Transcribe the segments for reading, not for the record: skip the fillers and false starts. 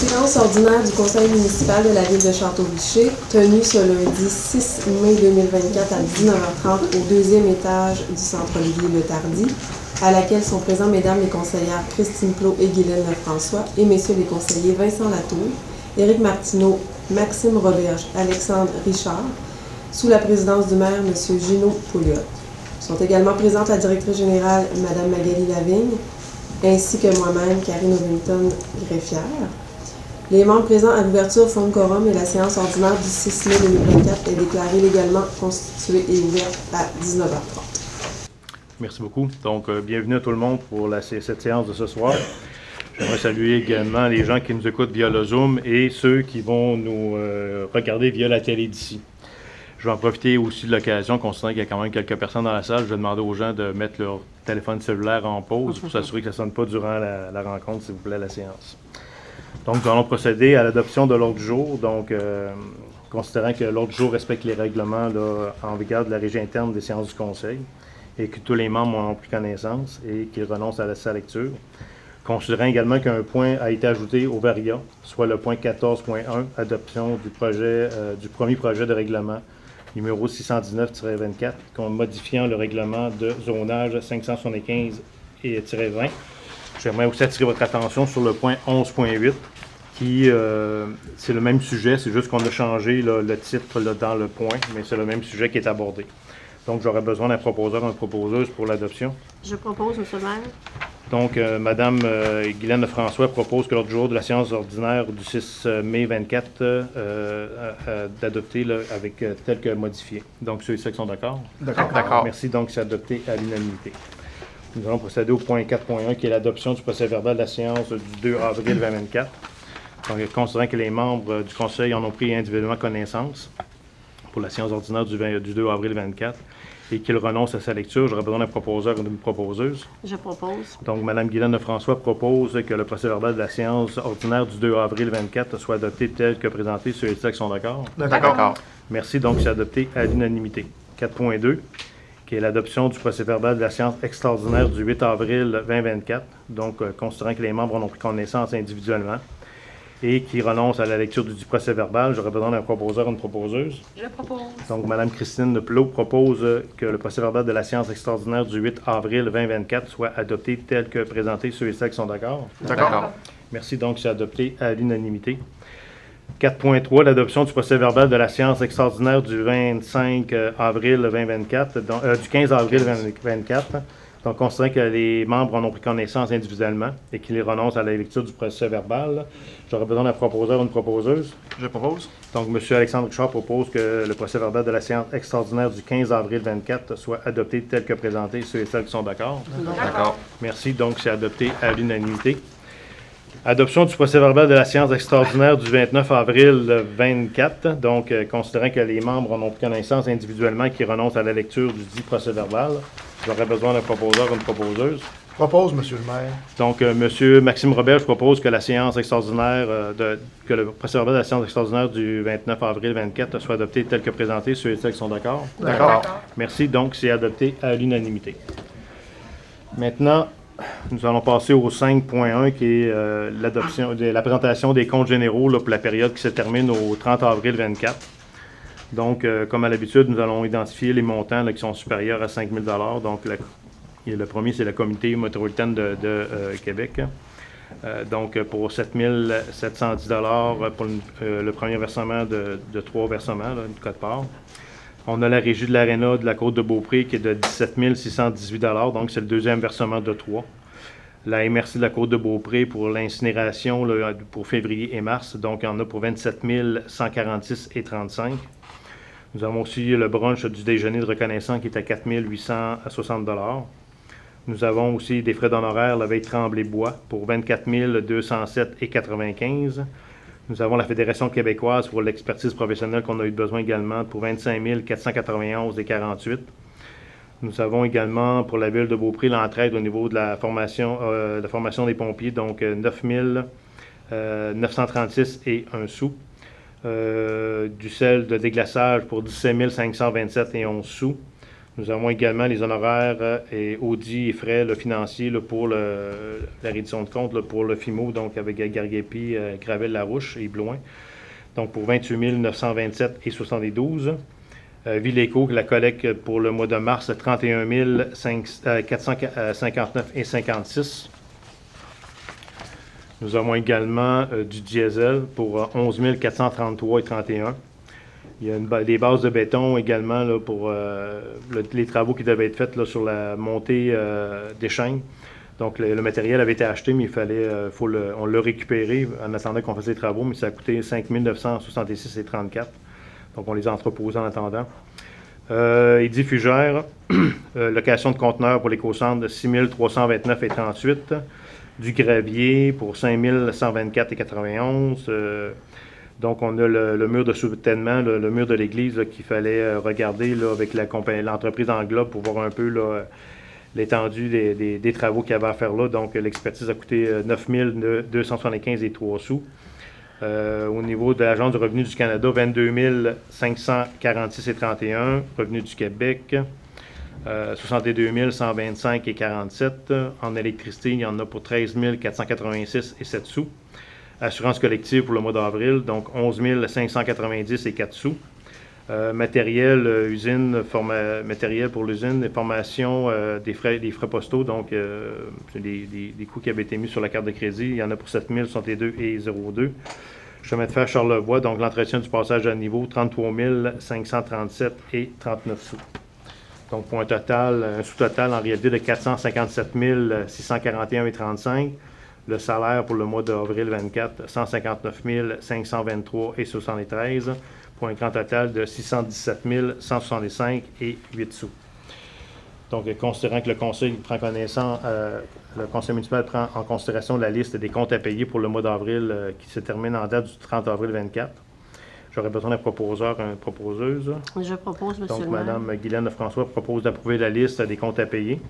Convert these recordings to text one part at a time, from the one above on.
Séance ordinaire du conseil municipal de la ville de Château-Richer, tenue ce lundi 6 mai 2024 à 19h30 au deuxième étage du centre-ville Le Tardy, à laquelle sont présents mesdames les conseillères Christine Plot et Guylaine Lefrançois et messieurs les conseillers Vincent Latour, Éric Martineau, Maxime Roberge, Alexandre Richard, sous la présidence du maire M. Gino Pouliot. Sont également présentes la directrice générale Mme Magali Lavigne, ainsi que moi-même, Karine Ovington-Greffière. Les membres présents à l'ouverture font le quorum et la séance ordinaire du 6 mai 2024 est déclarée légalement constituée et ouverte à 19h30. Merci beaucoup. Donc, bienvenue à tout le monde pour cette séance de ce soir. J'aimerais saluer également les gens qui nous écoutent via le Zoom et ceux qui vont nous regarder via la télé d'ici. Je vais en profiter aussi de l'occasion, considérant qu'il y a quand même quelques personnes dans la salle. Je vais demander aux gens de mettre leur téléphone cellulaire en pause pour s'assurer que ça ne sonne pas durant la rencontre, s'il vous plaît, la séance. Donc, nous allons procéder à l'adoption de l'ordre du jour. Donc, considérant que l'ordre du jour respecte les règlements là, en vigueur de la régie interne des séances du Conseil et que tous les membres en ont pris connaissance et qu'ils renoncent à sa lecture. Considérant également qu'un point a été ajouté au VARIA, soit le point 14.1, adoption du premier projet de règlement numéro 619-24, modifiant le règlement de zonage 575-20. J'aimerais aussi attirer votre attention sur le point 11.8, qui c'est le même sujet, c'est juste qu'on a changé là, le titre là, dans le point, mais c'est le même sujet qui est abordé. Donc, j'aurais besoin d'un proposeur ou une proposeuse pour l'adoption. Je propose, M. le maire. Donc, Mme Guylaine Lefrançois propose que l'ordre du jour de la séance ordinaire du 6 mai 24 d'adopter avec tel que modifié. Donc, ceux et ceux qui sont d'accord? D'accord. Merci. Donc, c'est adopté à l'unanimité. Nous allons procéder au point 4.1 qui est l'adoption du procès-verbal de la séance du 2 avril 2024. Donc, considérant que les membres du Conseil en ont pris individuellement connaissance pour la séance ordinaire du 2 avril 2024 et qu'il renonce à sa lecture, j'aurais besoin d'un proposeur ou d'une proposeuse. Je propose. Donc, Mme Guylaine Lefrançois propose que le procès-verbal de la séance ordinaire du 2 avril 2024 soit adopté tel que présenté. Ceux et ceux qui sont d'accord? D'accord. Merci. Donc, c'est adopté à l'unanimité. 4.2, qui est l'adoption du procès-verbal de la séance extraordinaire du 8 avril 2024. Donc, considérant que les membres en ont pris connaissance individuellement et qui renoncent à la lecture du procès-verbal, j'aurais besoin d'un proposeur ou une proposeuse. Je propose. Donc, Mme Christine Plot propose que le procès-verbal de la séance extraordinaire du 8 avril 2024 soit adopté tel que présenté. Ceux et celles qui sont d'accord? D'accord. Merci. Donc, c'est adopté à l'unanimité. 4.3, l'adoption du procès-verbal de la séance extraordinaire du 25 avril 2024, du 15 avril 2024. Donc, considérant que les membres en ont pris connaissance individuellement et qu'ils renoncent à la lecture du procès-verbal, j'aurais besoin d'un proposeur ou une proposeuse. Je propose. Donc, M. Alexandre Richard propose que le procès-verbal de la séance extraordinaire du 15 avril 2024 soit adopté tel que présenté. Ceux et celles qui sont d'accord? D'accord. Merci. Donc, c'est adopté à l'unanimité. Adoption du procès-verbal de la séance extraordinaire du 29 avril 2024. Donc, considérant que les membres en ont pris connaissance individuellement et qui renoncent à la lecture du dit procès-verbal, j'aurais besoin d'un proposeur ou une proposeuse. Propose, Monsieur le maire. Donc, M. Maxime Robert, je propose que la séance extraordinaire, que le procès-verbal de la séance extraordinaire du 29 avril 2024 soit adopté tel que présenté. Ceux et celles qui sont d'accord? D'accord. Merci. Donc, c'est adopté à l'unanimité. Maintenant, nous allons passer au 5.1 qui est la présentation des comptes généraux là, pour la période qui se termine au 30 avril 2024. Donc, comme à l'habitude, nous allons identifier les montants là, qui sont supérieurs à 5 000 $. Donc, le premier, c'est la Communauté métropolitaine de Québec. Donc, pour 7 710 $ pour le premier versement de 3 versements, là, une quote-part. On a la Régie de l'Aréna de la Côte-de-Beaupré qui est de 17 618 $, donc c'est le deuxième versement de 3. La MRC de la Côte-de-Beaupré pour l'incinération là, pour février et mars, donc il y en a pour 27 146,35 $. Nous avons aussi le brunch du déjeuner de reconnaissance qui est à 4 860 $. Nous avons aussi des frais d'honoraires la veille Tremblay-Bois pour 24 207,95 $. Nous avons la Fédération québécoise pour l'expertise professionnelle qu'on a eu besoin également pour 25 491,48 $. Nous avons également pour la ville de Beaupré l'entraide au niveau de la formation des pompiers, donc 9 936 et 1 sou. Du sel de déglaçage pour 17 527 et 11 sous. Nous avons également les honoraires et audits et frais financiers pour la reddition de compte pour le FIMO, donc avec Garguépi, Gravel-Larouche et Bloin. Donc pour 28 927 et 72. Villéco, la collecte pour le mois de mars, 31 459 et 56. Nous avons également du diesel pour 11 433 et 31. Il y a des bases de béton également là, pour les travaux qui devaient être faits là, sur la montée des chaînes. Donc le matériel avait été acheté, mais il fallait, on l'a récupéré en attendant qu'on fasse les travaux, mais ça a coûté 5 966 et 34. Donc on les a entreposés en attendant. Eddy Fugère, location de conteneurs pour l'éco-centre de 6 329 et 38. Du gravier pour 5 124 et 91. Donc, on a le mur de soutènement, le mur de l'église qu'il fallait regarder là, avec l'entreprise Englobe pour voir un peu l'étendue des travaux qu'il y avait à faire là. Donc, l'expertise a coûté 9 275 et 3 sous. Au niveau de l'Agence du revenu du Canada, 22 546 et 31. Revenu du Québec, 62 125 et 47. En électricité, il y en a pour 13 486 et 7 sous. Assurance collective pour le mois d'avril, donc 11 590 et 4 sous. Matériel matériel pour l'usine, et formation des frais postaux, donc c'est des coûts qui avaient été mis sur la carte de crédit. Il y en a pour 7 062 et 02. Chemin de fer Charlevoix, donc l'entretien du passage à niveau, 33 537 et 39 sous. Donc pour un sous-total en réalité de 457 641 et 35. Le salaire pour le mois d'avril 24, 159 523 et 73, pour un grand total de 617 165 et 8 sous. Donc, considérant que le conseil municipal prend en considération la liste des comptes à payer pour le mois d'avril qui se termine en date du 30 avril 24, j'aurais besoin d'un proposeur, une proposeuse. Je propose, M. Donc, le maire. Mme Guylaine Lefrançois propose d'approuver la liste des comptes à payer,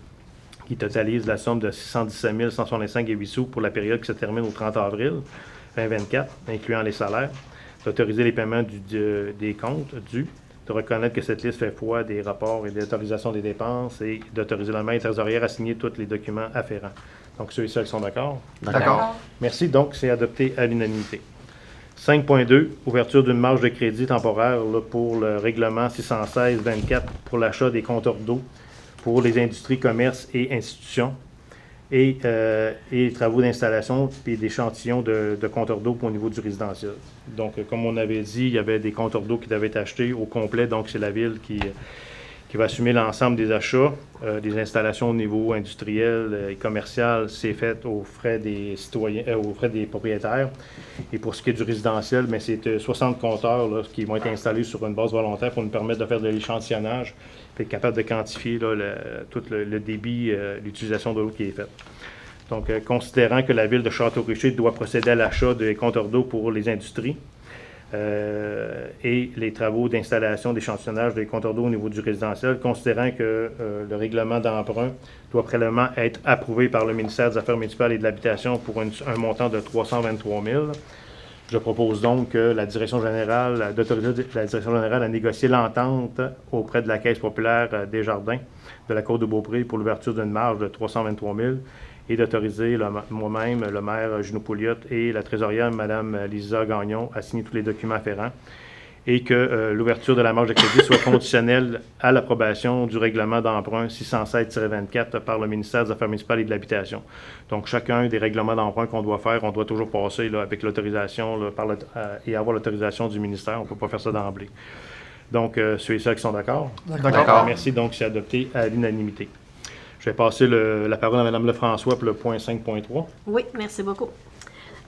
qui totalise la somme de 617 165 et 8 sous pour la période qui se termine au 30 avril 2024, incluant les salaires, d'autoriser les paiements des comptes dus, de reconnaître que cette liste fait foi des rapports et des autorisations des dépenses et d'autoriser le maître trésorière à signer tous les documents afférents. Donc, ceux et celles qui sont d'accord? D'accord. Merci. Donc, c'est adopté à l'unanimité. 5.2, ouverture d'une marge de crédit temporaire pour le règlement 616-24 pour l'achat des compteurs d'eau pour les industries, commerces et institutions et travaux d'installation et d'échantillons de compteurs d'eau au niveau du résidentiel. Donc, comme on avait dit, il y avait des compteurs d'eau qui devaient être achetés au complet, donc c'est la Ville qui va assumer l'ensemble des achats, des installations au niveau industriel et commercial, c'est fait aux frais des citoyens, aux frais des propriétaires. Et pour ce qui est du résidentiel, mais c'est 60 compteurs là, qui vont être installés sur une base volontaire pour nous permettre de faire de l'échantillonnage et être capable de quantifier là, tout le débit, l'utilisation de l'eau qui est faite. Donc, considérant que la Ville de Château-Richer doit procéder à l'achat des compteurs d'eau pour les industries, et les travaux d'installation, d'échantillonnage des compteurs d'eau au niveau du résidentiel, considérant que le règlement d'emprunt doit préalablement être approuvé par le ministère des Affaires municipales et de l'Habitation pour un montant de 323 000. Je propose donc que la Direction générale, d'autoriser la Direction générale à négocier l'entente auprès de la Caisse populaire des Jardins de la Côte-de-Beaupré pour l'ouverture d'une marge de 323 000 et d'autoriser moi-même, le maire Junot Pouliot et la trésorière Mme Lisa Gagnon à signer tous les documents afférents et que l'ouverture de la marge de crédit soit conditionnelle à l'approbation du règlement d'emprunt 607-24 par le ministère des Affaires municipales et de l'Habitation. Donc, chacun des règlements d'emprunt qu'on doit faire, on doit toujours passer là, avec l'autorisation et avoir l'autorisation du ministère. On ne peut pas faire ça d'emblée. Donc, ceux et celles qui sont d'accord? D'accord. Merci. Donc, c'est adopté à l'unanimité. Je vais passer la parole à Mme Lefrançois pour le point 5.3. Oui, merci beaucoup.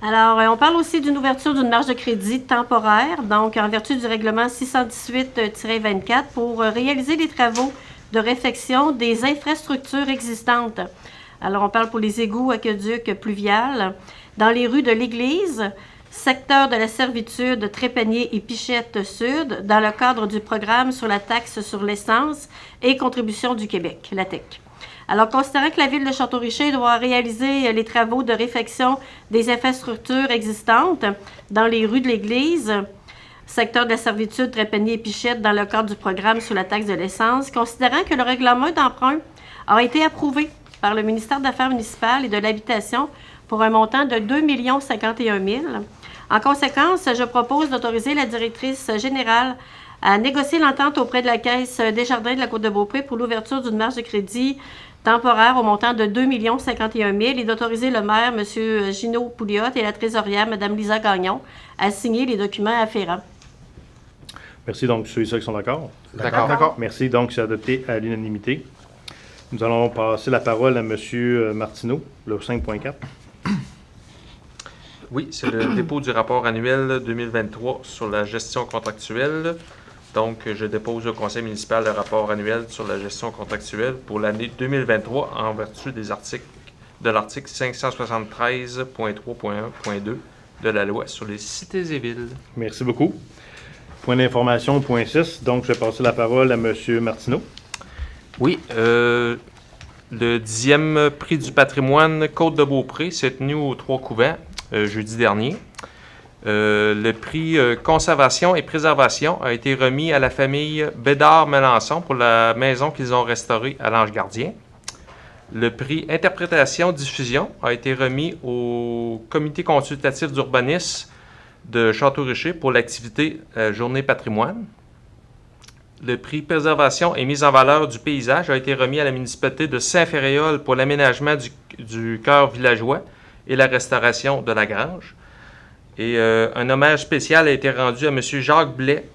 Alors, on parle aussi d'une ouverture d'une marge de crédit temporaire, donc en vertu du règlement 618-24 pour réaliser les travaux de réfection des infrastructures existantes. Alors, on parle pour les égouts, aqueducs, pluviales, dans les rues de l'Église, secteur de la servitude, Trépanier et Pichette Sud, dans le cadre du programme sur la taxe sur l'essence et contribution du Québec, la TEC. Alors, considérant que la Ville de Château-Richer doit réaliser les travaux de réfection des infrastructures existantes dans les rues de l'Église, secteur de la servitude Trépanier et Pichette dans le cadre du programme sous la taxe de l'essence, considérant que le règlement d'emprunt a été approuvé par le ministère d'Affaires municipales et de l'Habitation pour un montant de 2 051 000. En conséquence, je propose d'autoriser la directrice générale à négocier l'entente auprès de la Caisse Desjardins de la Côte-de-Beaupré pour l'ouverture d'une marge de crédit temporaire au montant de 2 051 000 et d'autoriser le maire, M. Gino Pouliot, et la trésorière, Mme Lisa Gagnon, à signer les documents afférents. Merci. Donc, ceux et ceux qui sont d'accord? D'accord. Merci. Donc, c'est adopté à l'unanimité. Nous allons passer la parole à M. Martineau, le 5.4. Oui, c'est le dépôt du rapport annuel 2023 sur la gestion contractuelle. Donc, je dépose au conseil municipal le rapport annuel sur la gestion contractuelle pour l'année 2023 en vertu des articles de l'article 573.3.1.2 de la loi sur les cités et villes. Merci beaucoup. Point d'information, point 6. Donc, je vais passer la parole à M. Martineau. Oui, le 10e prix du patrimoine Côte-de-Beaupré s'est tenu aux Trois-Couvents jeudi dernier. Le prix conservation et préservation a été remis à la famille Bédard-Melançon pour la maison qu'ils ont restaurée à l'Ange Gardien. Le prix interprétation-diffusion a été remis au comité consultatif d'urbanisme de Château-Richer pour l'activité Journée patrimoine. Le prix préservation et mise en valeur du paysage a été remis à la municipalité de Saint-Féréol pour l'aménagement du cœur villageois et la restauration de la grange. Et un hommage spécial a été rendu à M. Jacques Blais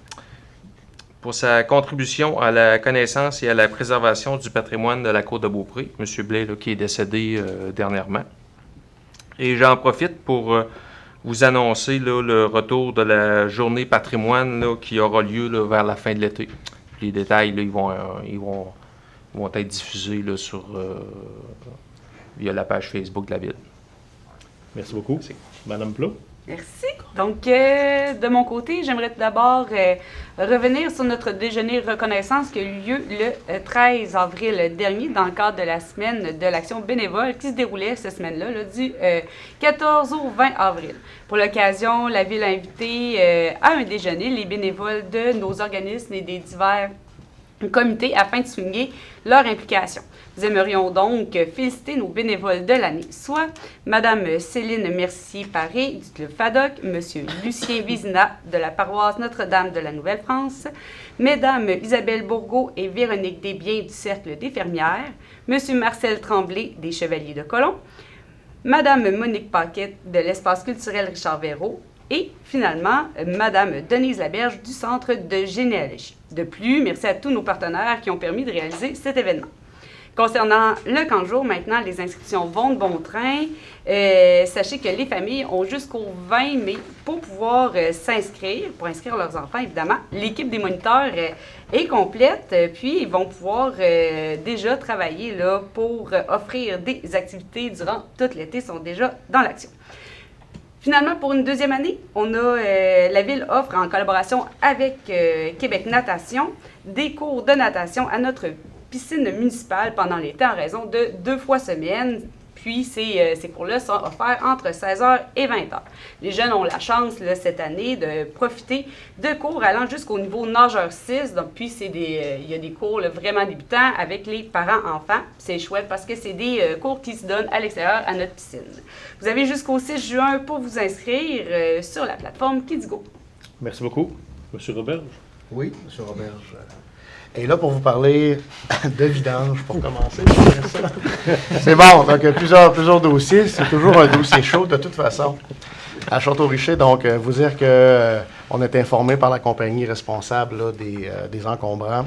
pour sa contribution à la connaissance et à la préservation du patrimoine de la Côte-de-Beaupré. M. Blais, là, qui est décédé dernièrement. Et j'en profite pour vous annoncer là, le retour de la journée patrimoine là, qui aura lieu là, vers la fin de l'été. Les détails, là, ils vont être diffusés là, via la page Facebook de la Ville. Merci beaucoup. Merci. Mme Plot. Merci. Donc, de mon côté, j'aimerais tout d'abord revenir sur notre déjeuner reconnaissance qui a eu lieu le 13 avril dernier dans le cadre de la semaine de l'action bénévole qui se déroulait cette semaine-là, là, du 14 au 20 avril. Pour l'occasion, la Ville a invité à un déjeuner les bénévoles de nos organismes et des divers comités afin de souligner leur implication. Nous aimerions donc féliciter nos bénévoles de l'année, soit Mme Céline Mercier-Paré du Club FADOC, M. Lucien Vizina de la paroisse Notre-Dame de la Nouvelle-France, Mesdames Isabelle Bourgault et Véronique Desbiens du Cercle des Fermières, M. Marcel Tremblay des Chevaliers de Colomb, Mme Monique Paquette de l'Espace culturel Richard Verreault, et finalement, Mme Denise Laberge du Centre de généalogie. De plus, merci à tous nos partenaires qui ont permis de réaliser cet événement. Concernant le camp de jour, maintenant, les inscriptions vont de bon train. Sachez que les familles ont jusqu'au 20 mai pour pouvoir s'inscrire, pour inscrire leurs enfants, évidemment. L'équipe des moniteurs est complète, puis ils vont pouvoir déjà travailler là, pour offrir des activités durant tout l'été, sont déjà dans l'action. Finalement, pour une deuxième année, la Ville offre en collaboration avec Québec Natation des cours de natation à notre piscine municipale pendant l'été en raison de 2 fois semaine. Puis, ces cours-là sont offerts entre 16h et 20h. Les jeunes ont la chance, là, cette année, de profiter de cours allant jusqu'au niveau nageur 6. Donc, puis, il y a des cours là, vraiment débutants avec les parents-enfants. C'est chouette parce que c'est des cours qui se donnent à l'extérieur à notre piscine. Vous avez jusqu'au 6 juin pour vous inscrire sur la plateforme Kidsgo. Merci beaucoup. M. Roberge. Oui, M. Roberge. Et là, pour vous parler de vidange, pour commencer. C'est bon, donc plusieurs dossiers. C'est toujours un dossier chaud, de toute façon, à Château-Richer. Donc, vous dire qu'on est informé par la compagnie responsable là, des encombrants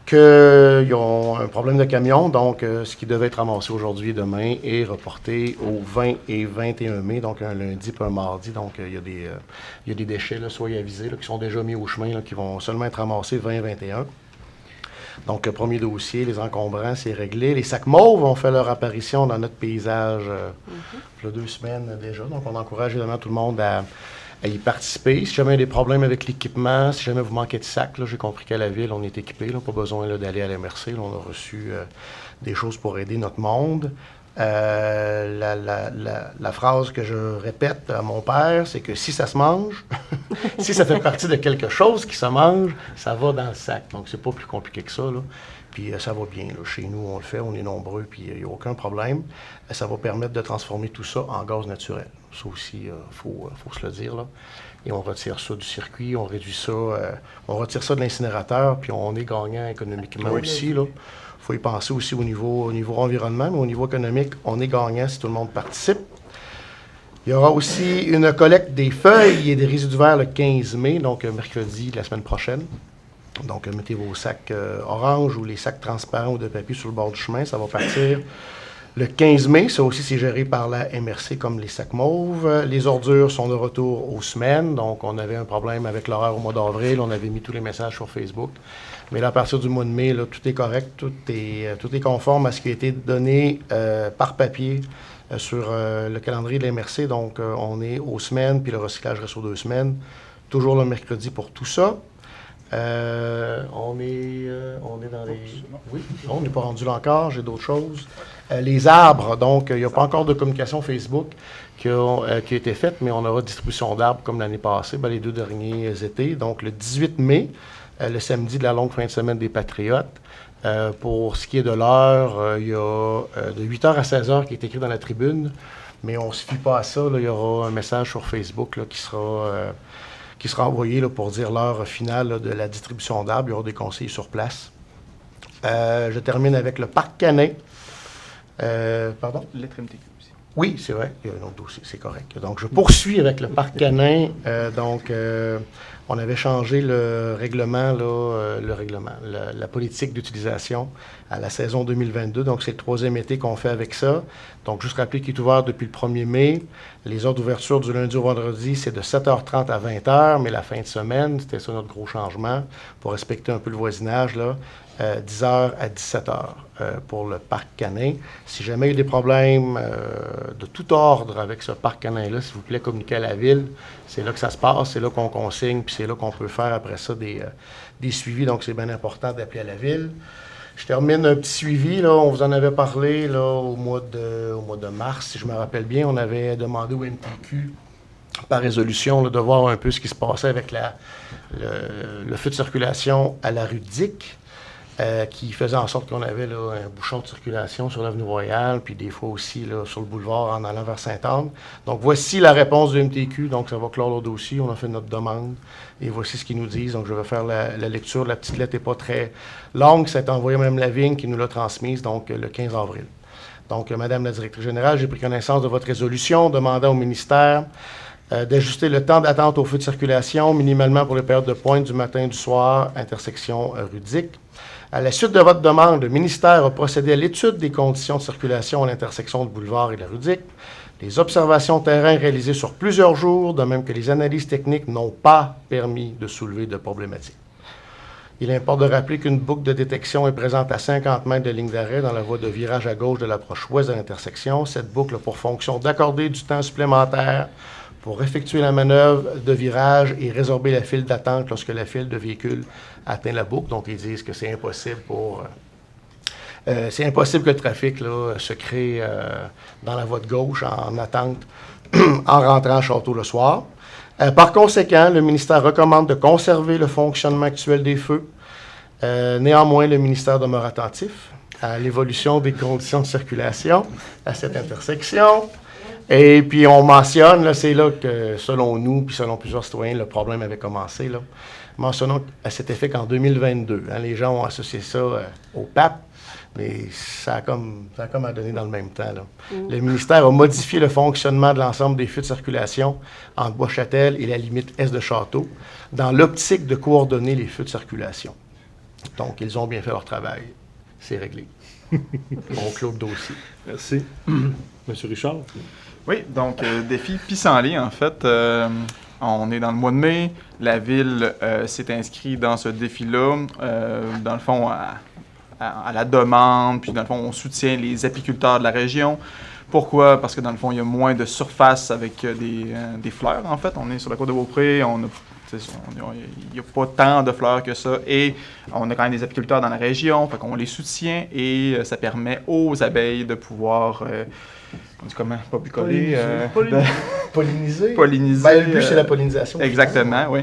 qu'ils ont un problème de camion. Donc, ce qui devait être ramassé aujourd'hui et demain est reporté au 20 et 21 mai, donc un lundi puis un mardi. Donc, il y a des déchets, là, soyez avisés, là, qui sont déjà mis au chemin, là, qui vont seulement être ramassés 20 et 21. Donc, le premier dossier, les encombrants, c'est réglé. Les sacs mauves ont fait leur apparition dans notre paysage il y a 2 semaines déjà. Donc, on encourage évidemment tout le monde à y participer. Si jamais il y a des problèmes avec l'équipement, si jamais vous manquez de sacs, là, j'ai compris qu'à la Ville, on est équipé. Là, pas besoin là, d'aller à la MRC. Là, on a reçu des choses pour aider notre monde. La phrase que je répète à mon père, c'est que si ça se mange, si ça fait partie de quelque chose qui se mange, ça va dans le sac. Donc, c'est pas plus compliqué que ça, là. Puis ça va bien. Là. Chez nous, on le fait, on est nombreux, puis il n'y a aucun problème. Ça va permettre de transformer tout ça en gaz naturel. Ça aussi, faut se le dire, là. Et on retire ça du circuit, on réduit ça, on retire ça de l'incinérateur, puis on est gagnant économiquement aussi, là. Il faut y penser aussi au niveau environnement, mais au niveau économique, on est gagnant si tout le monde participe. Il y aura aussi une collecte des feuilles et des résidus verts le 15 mai, donc mercredi de la semaine prochaine. Donc, mettez vos sacs orange ou les sacs transparents ou de papier sur le bord du chemin. Ça va partir le 15 mai. Ça aussi, c'est géré par la MRC comme les sacs mauves. Les ordures sont de retour aux semaines. Donc, on avait un problème avec l'horaire au mois d'avril. On avait mis tous les messages sur Facebook. Mais là, à partir du mois de mai, là, tout est correct. Tout est conforme à ce qui a été donné par papier sur le calendrier de la MRC. Donc, on est aux semaines, puis le recyclage reste aux 2 semaines. Toujours le mercredi pour tout ça. On est dans les... Oui, on n'est pas rendu là encore, j'ai d'autres choses. Les arbres, donc, il n'y a pas encore de communication Facebook qui a été faite, mais on aura distribution d'arbres comme l'année passée, les 2 derniers étés. Donc, le 18 mai, le samedi de la longue fin de semaine des Patriotes. Pour ce qui est de l'heure, il y a de 8h à 16h qui est écrit dans la tribune, mais on ne se fie pas à ça. Là, il y aura un message sur Facebook là, qui sera envoyé là, pour dire l'heure finale là, de la distribution d'arbres. Il y aura des conseillers sur place. Je termine avec le parc canin. Pardon? Lettre MTQ aussi. Oui, c'est vrai. Il y a un autre dossier, c'est correct. Donc, je poursuis avec le parc canin. On avait changé le règlement, la politique d'utilisation à la saison 2022. Donc, c'est le 3e été qu'on fait avec ça. Donc, juste rappeler qu'il est ouvert depuis le 1er mai. Les heures d'ouverture du lundi au vendredi, c'est de 7h30 à 20h, mais la fin de semaine, c'était ça notre gros changement pour respecter un peu le voisinage, là. 10h à 17h pour le parc canin. Si jamais il y a des problèmes de tout ordre avec ce parc canin-là, s'il vous plaît, communiquez à la Ville. C'est là que ça se passe, c'est là qu'on consigne, puis c'est là qu'on peut faire après ça des suivis. Donc, c'est bien important d'appeler à la Ville. Je termine un petit suivi. Là, on vous en avait parlé là, au mois de mars, si je me rappelle bien. On avait demandé au MTQ, par résolution, là, de voir un peu ce qui se passait avec le feu de circulation à la rue Dick. Qui faisait en sorte qu'on avait là, un bouchon de circulation sur l'avenue Royale, puis des fois aussi là, sur le boulevard en allant vers Sainte-Anne. Donc, voici la réponse du MTQ. Donc, ça va clore le dossier. On a fait notre demande. Et voici ce qu'ils nous disent. Donc, je vais faire la lecture. La petite lettre n'est pas très longue. Ça a été envoyé à Mme Lavigne qui nous l'a transmise, donc le 15 avril. Donc, Madame la directrice générale, j'ai pris connaissance de votre résolution demandant au ministère d'ajuster le temps d'attente au feu de circulation, minimalement pour les périodes de pointe du matin et du soir, intersection rue Dick. À la suite de votre demande, le ministère a procédé à l'étude des conditions de circulation à l'intersection du boulevard et de la rue Dick. Les observations terrain réalisées sur plusieurs jours, de même que les analyses techniques, n'ont pas permis de soulever de problématiques. Il importe de rappeler qu'une boucle de détection est présente à 50 mètres de ligne d'arrêt dans la voie de virage à gauche de l'approche ouest de l'intersection. Cette boucle a pour fonction d'accorder du temps supplémentaire pour effectuer la manœuvre de virage et résorber la file d'attente lorsque la file de véhicules atteint la boucle. Donc, ils disent que c'est impossible que le trafic là, se crée dans la voie de gauche en attente en rentrant à Château le soir. Par conséquent, le ministère recommande de conserver le fonctionnement actuel des feux. Néanmoins, le ministère demeure attentif à l'évolution des conditions de circulation à cette intersection. Et puis, on mentionne, là, c'est là que, selon nous, puis selon plusieurs citoyens, le problème avait commencé. Là. Mentionnons à cet effet qu'en 2022, les gens ont associé ça au pape, mais ça a comme à donner dans le même temps. Là. Le ministère a modifié le fonctionnement de l'ensemble des feux de circulation entre Bois-Châtel et la limite est de Château, dans l'optique de coordonner les feux de circulation. Donc, ils ont bien fait leur travail. C'est réglé. On clôt le dossier. Merci. Monsieur Richard? Oui, donc défi pissenlit, en fait. On est dans le mois de mai. La Ville s'est inscrite dans ce défi-là, dans le fond, à la demande. Puis, dans le fond, on soutient les apiculteurs de la région. Pourquoi? Parce que, dans le fond, il y a moins de surface avec des fleurs, en fait. On est sur la côte de Beaupré. On a Il n'y a pas tant de fleurs que ça. Et on a quand même des apiculteurs dans la région, fait qu'on les soutient et ça permet aux abeilles de pouvoir, on dit comment, pas picoler, Polliniser. polliniser. Ben, le but, c'est la pollinisation. Exactement, oui.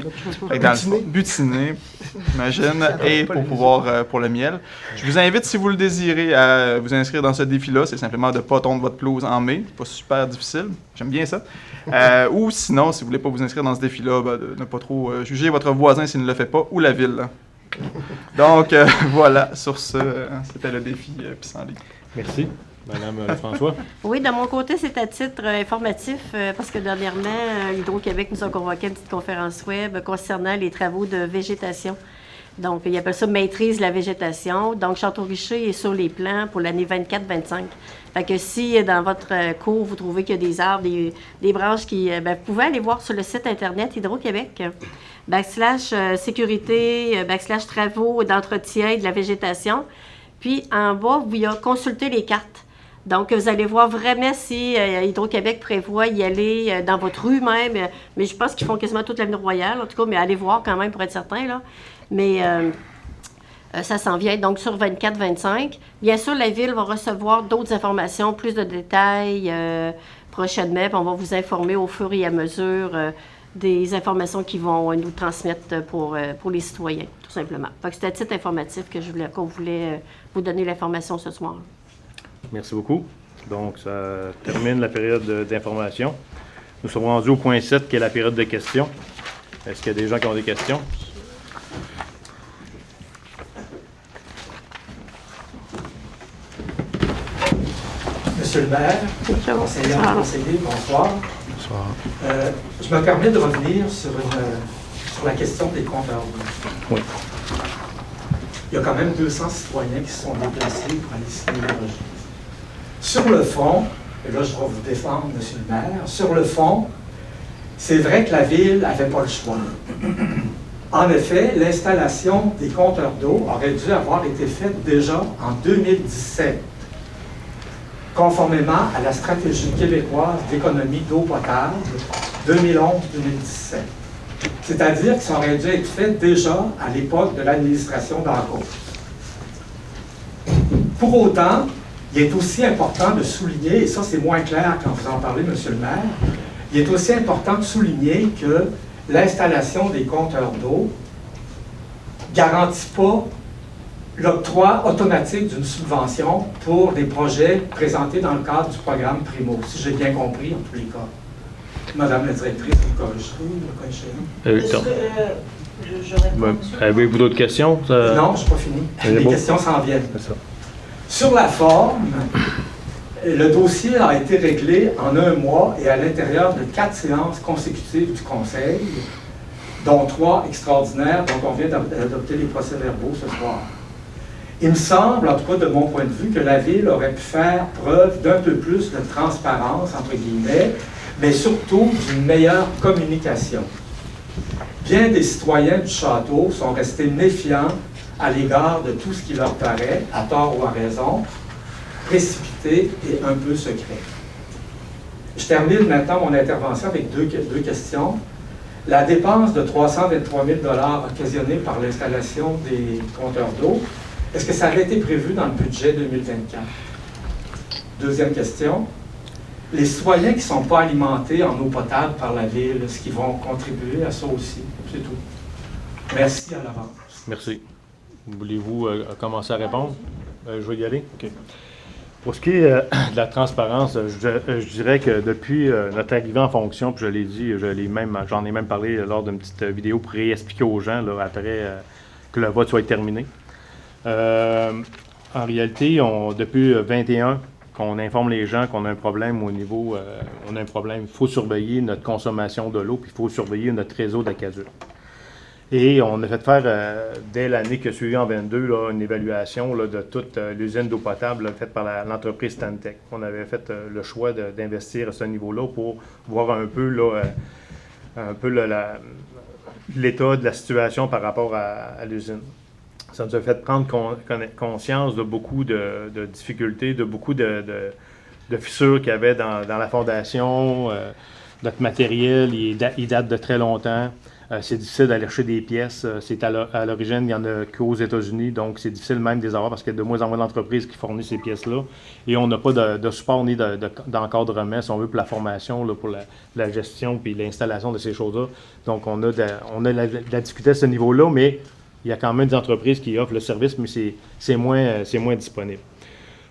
Fait que dans le fond, butiner, j'imagine, et pour pouvoir, pour le miel. Je vous invite, si vous le désirez, à vous inscrire dans ce défi-là. C'est simplement de ne pas tondre votre pelouse en mai. C'est pas super difficile. J'aime bien ça. Ou sinon, si vous ne voulez pas vous inscrire dans ce défi-là, de ne pas trop juger votre voisin s'il ne le fait pas, ou la ville. Là. Donc, voilà, sur ce, c'était le défi Pissenlit. Merci. Madame François. Oui, de mon côté, c'est à titre informatif parce que dernièrement, Hydro-Québec nous a convoqué une petite conférence web concernant les travaux de végétation. Donc, ils appellent ça « Maîtrise la végétation ». Donc, Château-Richer est sur les plans pour l'année 24-25. Fait que si dans votre cours, vous trouvez qu'il y a des arbres, des branches qui... vous pouvez aller voir sur le site Internet Hydro-Québec, /sécurité, / travaux d'entretien de la végétation. Puis, en bas, il y a « Consulter les cartes ». Donc, vous allez voir vraiment si Hydro-Québec prévoit y aller dans votre rue même. Mais je pense qu'ils font quasiment toute l'avenue Royale, en tout cas, mais allez voir quand même pour être certain, là. Mais ça s'en vient, donc sur 24-25. Bien sûr, la Ville va recevoir d'autres informations, plus de détails prochainement. Puis on va vous informer au fur et à mesure des informations qu'ils vont nous transmettre pour les citoyens, tout simplement. Fait que c'est à titre informatif qu'on voulait vous donner l'information ce soir. Merci beaucoup. Donc, ça termine la période d'information. Nous sommes rendus au point 7, qui est la période de questions. Est-ce qu'il y a des gens qui ont des questions? Monsieur le maire, conseiller, bonsoir. Bonsoir. Je me permets de revenir sur la question des compteurs d'eau. Oui. Il y a quand même 200 citoyens qui se sont déplacés pour aller signer le registre. Sur le fond, et là je vais vous défendre, monsieur le maire, sur le fond, c'est vrai que la Ville n'avait pas le choix. En effet, l'installation des compteurs d'eau aurait dû avoir été faite déjà en 2017, conformément à la stratégie québécoise d'économie d'eau potable 2011-2017. C'est-à-dire que ça aurait dû être fait déjà à l'époque de l'administration d'Arcos. Pour autant, il est aussi important de souligner, et ça c'est moins clair quand vous en parlez, monsieur le maire, il est aussi important de souligner que l'installation des compteurs d'eau ne garantit pas l'octroi automatique d'une subvention pour des projets présentés dans le cadre du programme Primo, si j'ai bien compris en tous les cas. Madame la directrice, vous corrigerez, le cas échéant. Avez-vous d'autres questions? Non, je n'ai pas fini. Les questions s'en viennent. C'est ça. Sur la forme, le dossier a été réglé en 1 mois et à l'intérieur de 4 séances consécutives du Conseil, dont 3 extraordinaires, dont on vient d'adopter les procès-verbaux ce soir. Il me semble, en tout cas de mon point de vue, que la Ville aurait pu faire preuve d'un peu plus de transparence, entre guillemets, mais surtout d'une meilleure communication. Bien des citoyens du château sont restés méfiants à l'égard de tout ce qui leur paraît, à tort ou à raison, précipité et un peu secret. Je termine maintenant mon intervention avec deux questions. La dépense de 323 000 $ occasionnée par l'installation des compteurs d'eau, est-ce que ça avait été prévu dans le budget 2024? Deuxième question. Les citoyens qui ne sont pas alimentés en eau potable par la Ville, est-ce qu'ils vont contribuer à ça aussi? C'est tout. Merci à l'avance. Merci. Voulez-vous commencer à répondre? Je vais y aller. OK. Pour ce qui est de la transparence, je dirais que depuis notre arrivée en fonction, puis je l'ai dit, j'en ai même parlé lors d'une petite vidéo pour réexpliquer aux gens là, après que le vote soit terminé. En réalité, depuis 21, qu'on informe les gens qu'on a un problème au niveau, on a un problème, il faut surveiller notre consommation de l'eau, puis il faut surveiller notre réseau d'aqueduc. Et on a fait faire, dès l'année qui a suivi en 22, là, une évaluation là, de toute l'usine d'eau potable là, faite par l'entreprise Stantec. On avait fait le choix d'investir à ce niveau-là pour voir un peu l'état de la situation par rapport à l'usine. Ça nous a fait prendre conscience de beaucoup de difficultés, de beaucoup de fissures qu'il y avait dans la fondation. Notre matériel, il date de très longtemps. C'est difficile d'aller chercher des pièces. C'est à l'origine, il n'y en a qu'aux États-Unis, donc c'est difficile même de les avoir parce qu'il y a de moins en moins d'entreprises qui fournissent ces pièces-là. Et on n'a pas de support ni d'encadrement, si on veut, pour la formation, là, pour la gestion puis l'installation de ces choses-là. Donc on a de la difficulté à ce niveau-là, mais il y a quand même des entreprises qui offrent le service, mais c'est moins disponible.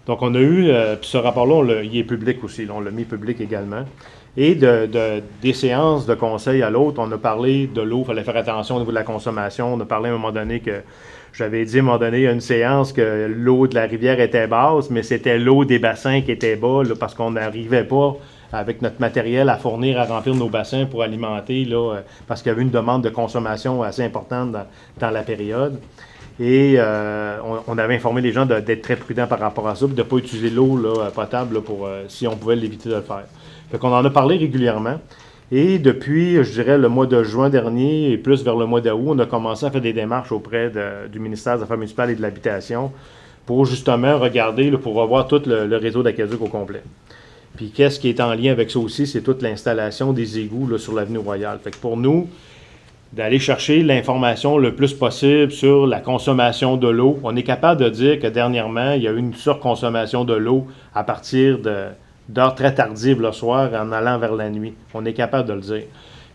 Donc on a eu, puis ce rapport-là, il est public aussi, là, on l'a mis public également. Et des séances de conseil à l'autre, on a parlé de l'eau, il fallait faire attention au niveau de la consommation. On a parlé à un moment donné que, j'avais dit à un moment donné, à une séance, que l'eau de la rivière était basse, mais c'était l'eau des bassins qui était bas, là, parce qu'on n'arrivait pas, avec notre matériel, à fournir, à remplir nos bassins pour alimenter, là, parce qu'il y avait une demande de consommation assez importante dans la période. Et on avait informé les gens d'être très prudents par rapport à ça, de ne pas utiliser l'eau potable là, pour, si on pouvait l'éviter de le faire. Fait qu'on en a parlé régulièrement. Et depuis, je dirais, le mois de juin dernier et plus vers le mois d'août, on a commencé à faire des démarches auprès du ministère des Affaires municipales et de l'Habitation pour justement regarder, là, pour revoir tout le réseau d'aqueduc au complet. Puis qu'est-ce qui est en lien avec ça aussi, c'est toute l'installation des égouts là, sur l'avenue Royale. Fait que pour nous, d'aller chercher l'information le plus possible sur la consommation de l'eau. On est capable de dire que dernièrement, il y a eu une surconsommation de l'eau à partir d'heures très tardives le soir en allant vers la nuit. On est capable de le dire.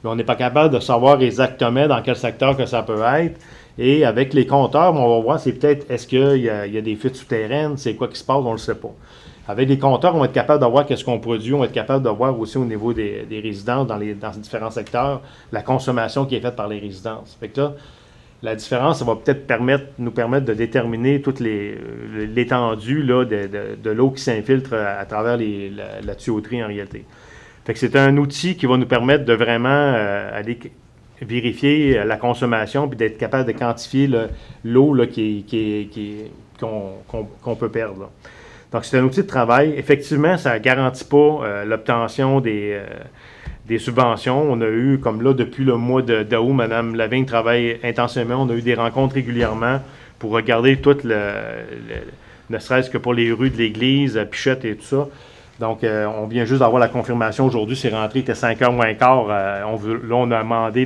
Mais on n'est pas capable de savoir exactement dans quel secteur que ça peut être. Et avec les compteurs, on va voir, c'est peut-être, est-ce qu'il y a des fuites souterraines, c'est quoi qui se passe, on ne le sait pas. Avec les compteurs, on va être capable de voir qu'est-ce qu'on produit, on va être capable de voir aussi au niveau des résidences, dans différents secteurs, la consommation qui est faite par les résidences. Fait que là, la différence, ça va peut-être nous permettre de déterminer toute l'étendue là, de l'eau qui s'infiltre à travers la tuyauterie en réalité. Fait que c'est un outil qui va nous permettre de vraiment aller vérifier la consommation puis d'être capable de quantifier l'eau là, qu'on peut perdre. Là. Donc, c'est un outil de travail. Effectivement, ça ne garantit pas l'obtention des subventions. On a eu, comme là, depuis le mois d'août, Mme Lavigne travaille intensément. On a eu des rencontres régulièrement pour regarder tout ne serait-ce que pour les rues de l'église, Pichette et tout ça. Donc, on vient juste d'avoir la confirmation aujourd'hui. C'est rentré, il était 5h moins quart. Là, on a demandé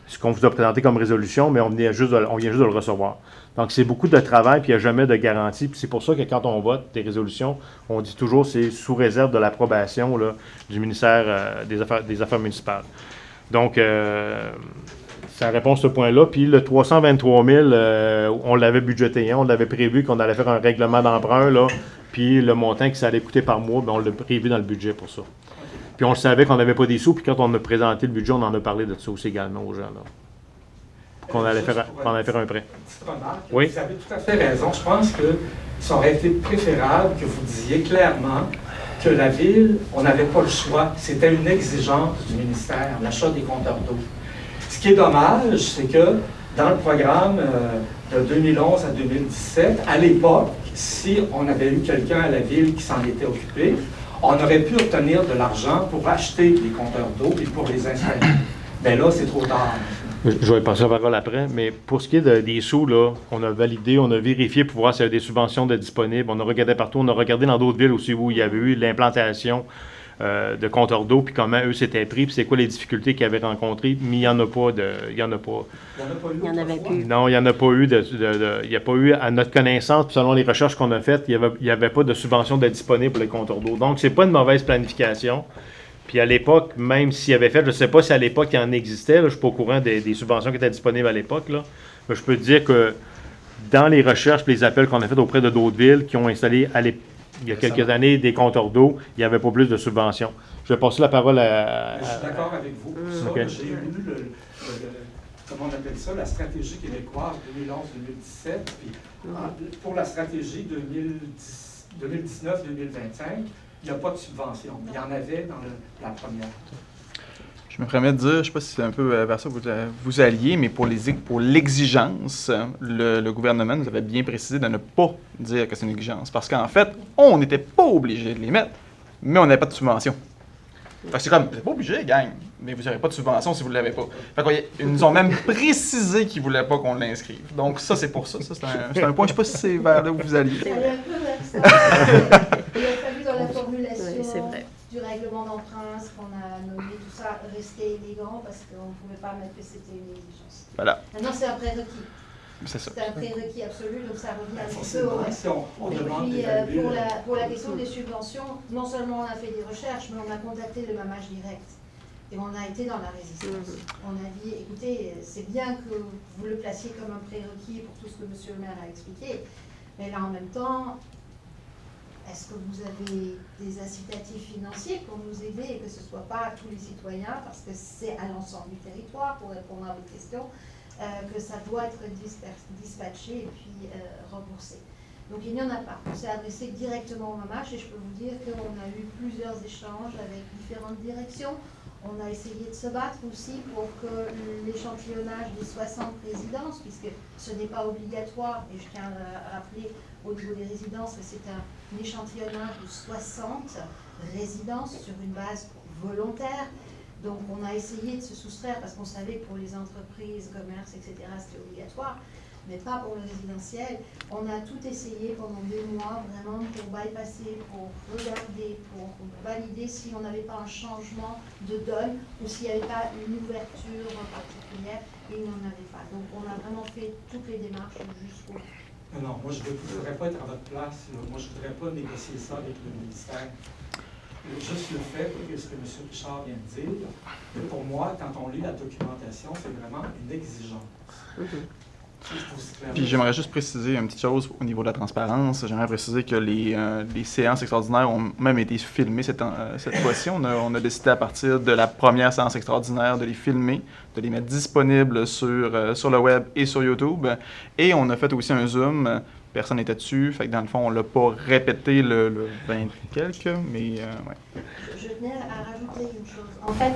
ce qu'on vous a présenté comme résolution, mais on vient juste de le recevoir. Donc, c'est beaucoup de travail, puis il n'y a jamais de garantie. Puis c'est pour ça que quand on vote des résolutions, on dit toujours que c'est sous réserve de l'approbation là, du ministère des Affaires municipales. Donc, ça répond à ce point-là. Puis le 323 000, on l'avait budgété, hein, on l'avait prévu qu'on allait faire un règlement d'emprunt, là, puis le montant que ça allait coûter par mois, bien, on l'a prévu dans le budget pour ça. Puis on le savait qu'on n'avait pas des sous, puis quand on a présenté le budget, on en a parlé de ça aussi également aux gens. Là. Qu'on allait faire un prêt. Petite remarque. Oui. Vous avez tout à fait raison. Je pense que ça aurait été préférable que vous disiez clairement que la Ville, on n'avait pas le choix. C'était une exigence du ministère, l'achat des compteurs d'eau. Ce qui est dommage, c'est que dans le programme de 2011 à 2017, à l'époque, si on avait eu quelqu'un à la Ville qui s'en était occupé, on aurait pu obtenir de l'argent pour acheter des compteurs d'eau et pour les installer. Bien là, c'est trop tard. Je vais passer la parole après, mais pour ce qui est des sous, là, on a validé, on a vérifié pour voir s'il y avait des subventions disponibles. On a regardé partout, on a regardé dans d'autres villes aussi où il y avait eu l'implantation de compteurs d'eau, puis comment eux s'étaient pris, puis c'est quoi les difficultés qu'ils avaient rencontrées, mais il n'y en a pas. Il n'y en avait plus. Non, il n'y en a pas eu. Il n'y a pas eu, à notre connaissance, puis selon les recherches qu'on a faites, il n'y avait pas de subvention disponible pour les compteurs d'eau. Donc, c'est pas une mauvaise planification. Puis à l'époque, même s'il avait fait, je ne sais pas si à l'époque il en existait, là, je ne suis pas au courant des subventions qui étaient disponibles à l'époque, là, mais je peux te dire que dans les recherches et les appels qu'on a fait auprès de d'autres villes qui ont installé il y a quelques années des compteurs d'eau, il n'y avait pas plus de subventions. Je vais passer la parole à... Je suis d'accord avec vous. Ça, Okay. j'ai lu comment on appelle ça, la stratégie québécoise 2011-2017, puis pour la stratégie 2019-2025, il n'y a pas de subvention. Il y en avait dans la première. Je me permets de dire, je ne sais pas si c'est un peu vers ça que vous alliez, mais pour l'exigence, le gouvernement nous avait bien précisé de ne pas dire que c'est une exigence. Parce qu'en fait, on n'était pas obligé de les mettre, mais on n'avait pas de subvention. Fait que c'est comme, vous n'êtes pas obligé, gang, mais vous n'aurez pas de subvention si vous ne l'avez pas. Fait qu'ils nous ont même précisé qu'ils ne voulaient pas qu'on l'inscrive. Donc ça, c'est pour ça. Ça, c'est un point, je ne sais pas si c'est vers là où vous alliez. Il a fallu dans la formulation oui, c'est vrai. du règlement d'emprunt, ce qu'on a nommé, tout ça, pas rester élégant parce qu'on ne pouvait pas mettre que c'était une exigence. Voilà, Maintenant, c'est un prérequis. c'est ça. C'est un prérequis absolu, donc ça revient un petit peu Forcément, au si on Et demande puis, d'évaluer, pour la question des subventions, non seulement on a fait des recherches, mais on a contacté le mamage direct. Et on a été dans la résistance. On a dit, écoutez, c'est bien que vous le placiez comme un prérequis pour tout ce que M. le maire a expliqué, mais là, en même temps, est-ce que vous avez des incitatifs financiers pour nous aider et que ce ne soit pas à tous les citoyens, parce que c'est à l'ensemble du territoire, pour répondre à votre question, que ça doit être dispatché et puis remboursé. Donc il n'y en a pas. On s'est adressé directement au mamage et je peux vous dire qu'on a eu plusieurs échanges avec différentes directions. On a essayé de se battre aussi pour que l'échantillonnage des 60 résidences, puisque ce n'est pas obligatoire, et je tiens à rappeler au niveau des résidences que c'est un échantillonnage de 60 résidences sur une base volontaire. Donc on a essayé de se soustraire parce qu'on savait que pour les entreprises, commerces, etc., c'était obligatoire, mais pas pour le résidentiel. On a tout essayé pendant 2 mois, vraiment, pour bypasser, pour regarder, pour valider si on n'avait pas un changement de donne ou s'il n'y avait pas une ouverture particulière, et il n'y en avait pas. Donc on a vraiment fait toutes les démarches jusqu'au bout. Non, moi je ne voudrais pas être à votre place. Là. Moi je ne voudrais pas négocier ça avec le ministère. Juste le fait, ce que M. Richard vient de dire, pour moi, quand on lit la documentation, c'est vraiment une exigence. Puis j'aimerais juste préciser une petite chose au niveau de la transparence. J'aimerais préciser que les séances extraordinaires ont même été filmées cette fois-ci. On a décidé à partir de la première séance extraordinaire de les filmer, de les mettre disponibles sur le web et sur YouTube. Et on a fait aussi un Zoom. Personne n'était dessus. Fait que dans le fond, on l'a pas répété le 20 quelques, mais ouais. Je tenais à rajouter une chose. En fait,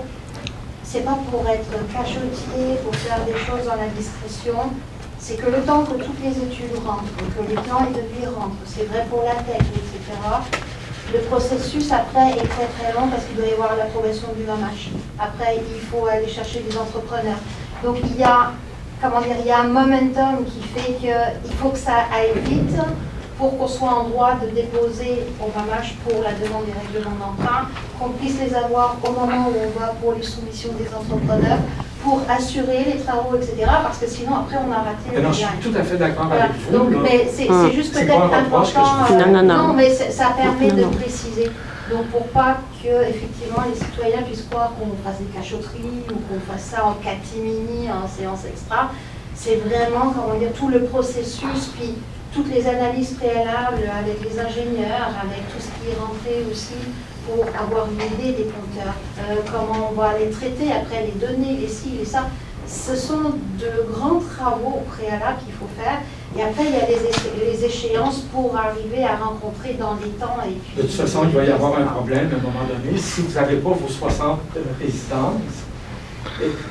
c'est pas pour être cachotier, pour faire des choses dans la discrétion. C'est que le temps que toutes les études rentrent, que les plans et devis rentrent, c'est vrai pour la tech, etc., le processus après est très très long parce qu'il doit y avoir l'approbation du MAMACH. Après, il faut aller chercher des entrepreneurs. Donc il y a, il y a un momentum qui fait qu'il faut que ça aille vite pour qu'on soit en droit de déposer au MAMACH pour la demande des règlements d'emprunt, qu'on puisse les avoir au moment où on va pour les soumissions des entrepreneurs, pour assurer les travaux, etc. Parce que sinon, après, on a raté le non, je suis tout à fait d'accord avec vous. Donc, mais c'est juste peut-être important. Non, mais ça permet de préciser. Donc, pour pas que, effectivement, les citoyens puissent croire qu'on fasse des cachotteries ou qu'on fasse ça en catimini, en séance extra, c'est vraiment, comment dire, tout le processus, puis toutes les analyses préalables avec les ingénieurs, avec tout ce qui est rentré aussi pour avoir une idée des compteurs, comment on va les traiter après, les données, les ci, les ça. Ce sont de grands travaux préalables qu'il faut faire. Et après, il y a les échéances pour arriver à rencontrer dans les temps. Et puis, de toute façon, il va y avoir un problème à un moment donné. Si vous n'avez pas vos 60 résidences,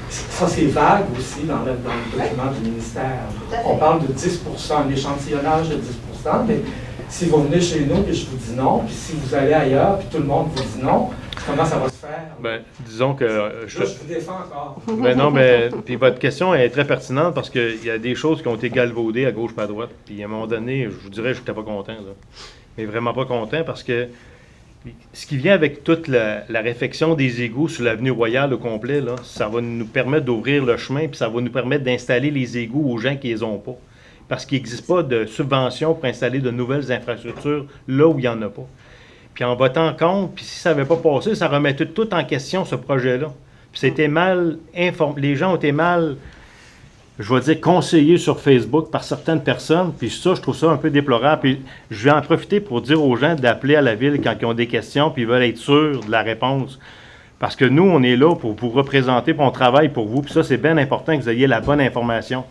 ça c'est vague aussi dans le document du ministère. On parle de 10 un échantillonnage de 10 mais si vous venez chez nous et je vous dis non, puis si vous allez ailleurs puis tout le monde vous dit non, comment ça va se faire? Ben, disons que... je vous défends encore. Ben non, mais puis votre question est très pertinente parce qu'il y a des choses qui ont été galvaudées à gauche pas à droite. Puis à un moment donné, je vous dirais que je n'étais pas content. Là. Mais vraiment pas content parce que ce qui vient avec toute la réfection des égouts sur l'avenue Royale au complet, là, ça va nous permettre d'ouvrir le chemin puis ça va nous permettre d'installer les égouts aux gens qui les ont pas. Parce qu'il n'existe pas de subvention pour installer de nouvelles infrastructures là où il n'y en a pas. Puis en votant contre, puis si ça n'avait pas passé, ça remettait tout en question, ce projet-là. Puis c'était mal informé. Les gens ont été mal, je vais dire, conseillés sur Facebook par certaines personnes. Puis ça, je trouve ça un peu déplorable. Puis je vais en profiter pour dire aux gens d'appeler à la ville quand ils ont des questions, puis ils veulent être sûrs de la réponse. Parce que nous, on est là pour vous représenter, puis on travaille pour vous. Puis ça, c'est bien important que vous ayez la bonne information.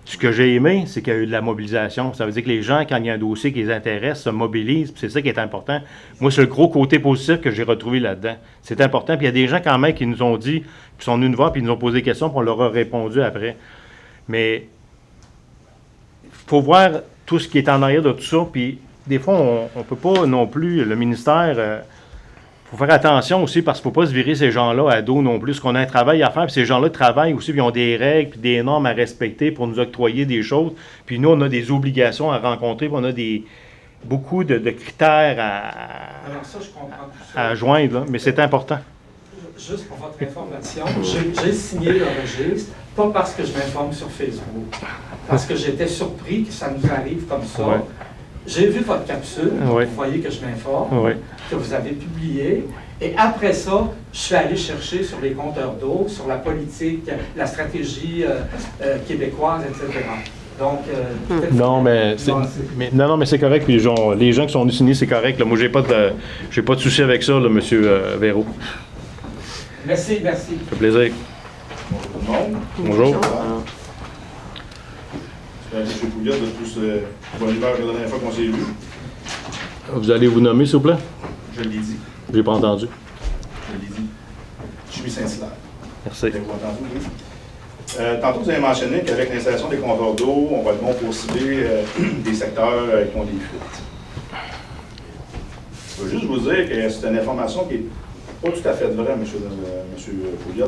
Ce que j'ai aimé, c'est qu'il y a eu de la mobilisation. Ça veut dire que les gens, quand il y a un dossier qui les intéresse, se mobilisent. C'est ça qui est important. Moi, c'est le gros côté positif que j'ai retrouvé là-dedans. C'est important. Puis il y a des gens quand même qui nous ont dit, qui sont venus nous voir, puis ils nous ont posé des questions, puis on leur a répondu après. Mais il faut voir tout ce qui est en arrière de tout ça. Puis des fois, on ne peut pas non plus, le ministère... Il faut faire attention aussi parce qu'il ne faut pas se virer ces gens-là à dos non plus. Parce qu'on a un travail à faire, puis ces gens-là travaillent aussi, puis ils ont des règles, puis des normes à respecter pour nous octroyer des choses. Puis nous, on a des obligations à rencontrer, puis on a beaucoup de critères à joindre, là. Mais c'est important. juste pour votre information, j'ai signé le registre, pas parce que je m'informe sur Facebook, parce que j'étais surpris que ça nous arrive comme ça. Ouais. J'ai vu votre capsule, Ouais. vous voyez que je m'informe, Oui. que vous avez publié, et après ça, je suis allé chercher sur les compteurs d'eau, sur la politique, la stratégie québécoise, etc. Donc, Non, mais c'est correct. Puis les gens qui sont venus signer, c'est correct. Là. Moi, j'ai pas de souci avec ça, là, M. Véro. Merci. Ça fait plaisir. Bonjour tout le monde. Bonjour. M. Pouliot de tous bonne humeur la dernière fois qu'on s'est vu. Vous allez vous nommer, s'il vous plaît? Je l'ai dit. J'ai pas entendu. Je l'ai dit. Jimmy Saint-Hilaire. Merci. Avez-vous entendu, oui? Tantôt, vous avez mentionné qu'avec l'installation des compteurs d'eau, on va être bon pour cibler des secteurs qui ont des fuites. Je veux juste vous dire que c'est une information qui n'est pas tout à fait vraie, M. Pouliot.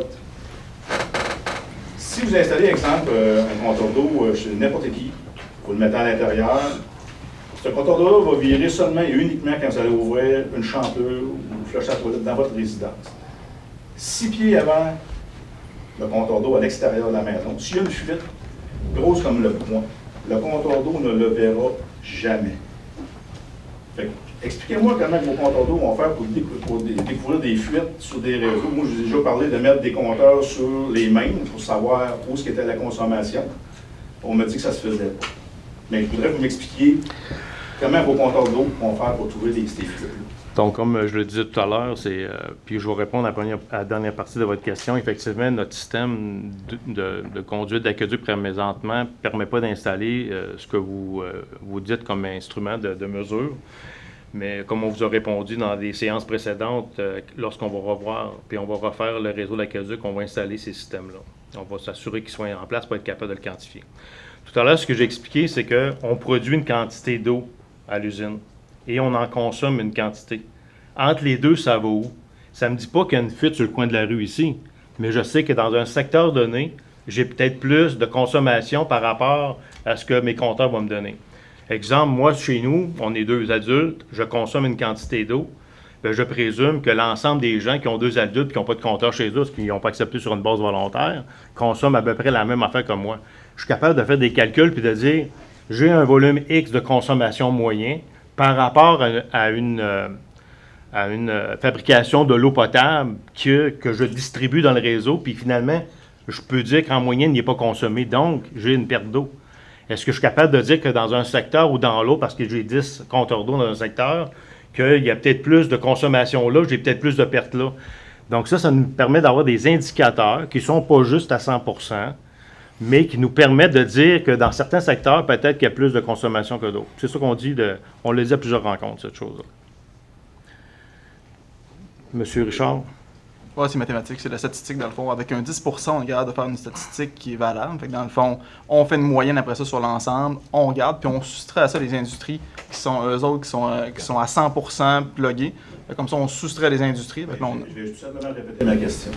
Si vous installez, exemple, un compteur d'eau chez n'importe qui, vous le mettez à l'intérieur, ce compteur d'eau va virer seulement et uniquement quand vous allez ouvrir une chanteuse ou une flush à toilette dans votre résidence. 6 pieds avant le compteur d'eau à l'extérieur de la maison. S'il y a une fuite grosse comme le poing, le compteur d'eau ne le verra jamais. Fait que, expliquez-moi comment vos compteurs d'eau vont faire pour découvrir des fuites sur des réseaux. Moi, je vous ai déjà parlé de mettre des compteurs sur les mains pour savoir où était la consommation. On m'a dit que ça se faisait pas. Mais je voudrais que vous m'expliquiez comment vos compteurs d'eau vont faire pour trouver des fuites. Donc, comme je le disais tout à l'heure, puis je vais répondre à la dernière partie de votre question. Effectivement, notre système de conduite d'aqueduc présentement ne permet pas d'installer ce que vous dites comme instrument de mesure. Mais comme on vous a répondu dans des séances précédentes, lorsqu'on va revoir puis on va refaire le réseau d'aqueduc, on va installer ces systèmes-là. On va s'assurer qu'ils soient en place pour être capable de le quantifier. Tout à l'heure, ce que j'ai expliqué, c'est qu'on produit une quantité d'eau à l'usine et on en consomme une quantité. Entre les deux, ça va où? Ça ne me dit pas qu'il y a une fuite sur le coin de la rue ici, mais je sais que dans un secteur donné, j'ai peut-être plus de consommation par rapport à ce que mes compteurs vont me donner. Exemple, moi, chez nous, on est 2 adultes, je consomme une quantité d'eau. Bien, je présume que l'ensemble des gens qui ont 2 adultes et qui n'ont pas de compteur chez eux, parce qu'ils n'ont pas accepté sur une base volontaire, consomment à peu près la même affaire que moi. Je suis capable de faire des calculs puis de dire, j'ai un volume X de consommation moyen par rapport à une fabrication de l'eau potable que je distribue dans le réseau, puis finalement, je peux dire qu'en moyenne, il n'est pas consommé. Donc, j'ai une perte d'eau. Est-ce que je suis capable de dire que dans un secteur ou dans l'autre, parce que j'ai 10 compteurs d'eau dans un secteur, qu'il y a peut-être plus de consommation là, j'ai peut-être plus de pertes là. Donc ça nous permet d'avoir des indicateurs qui ne sont pas juste à 100%, mais qui nous permettent de dire que dans certains secteurs, peut-être qu'il y a plus de consommation que d'autres. C'est ça qu'on dit, on le dit à plusieurs rencontres, cette chose-là. Monsieur Richard? Oui, c'est mathématique, c'est la statistique dans le fond. Avec un 10%, on est capable de faire une statistique qui est valable. Fait que dans le fond, on fait une moyenne après ça sur l'ensemble, on regarde, puis on soustrait à ça les industries qui sont eux autres qui sont à 100% pluguées. Comme ça, on soustrait les industries. Fait que là, Je vais tout simplement répéter ma question.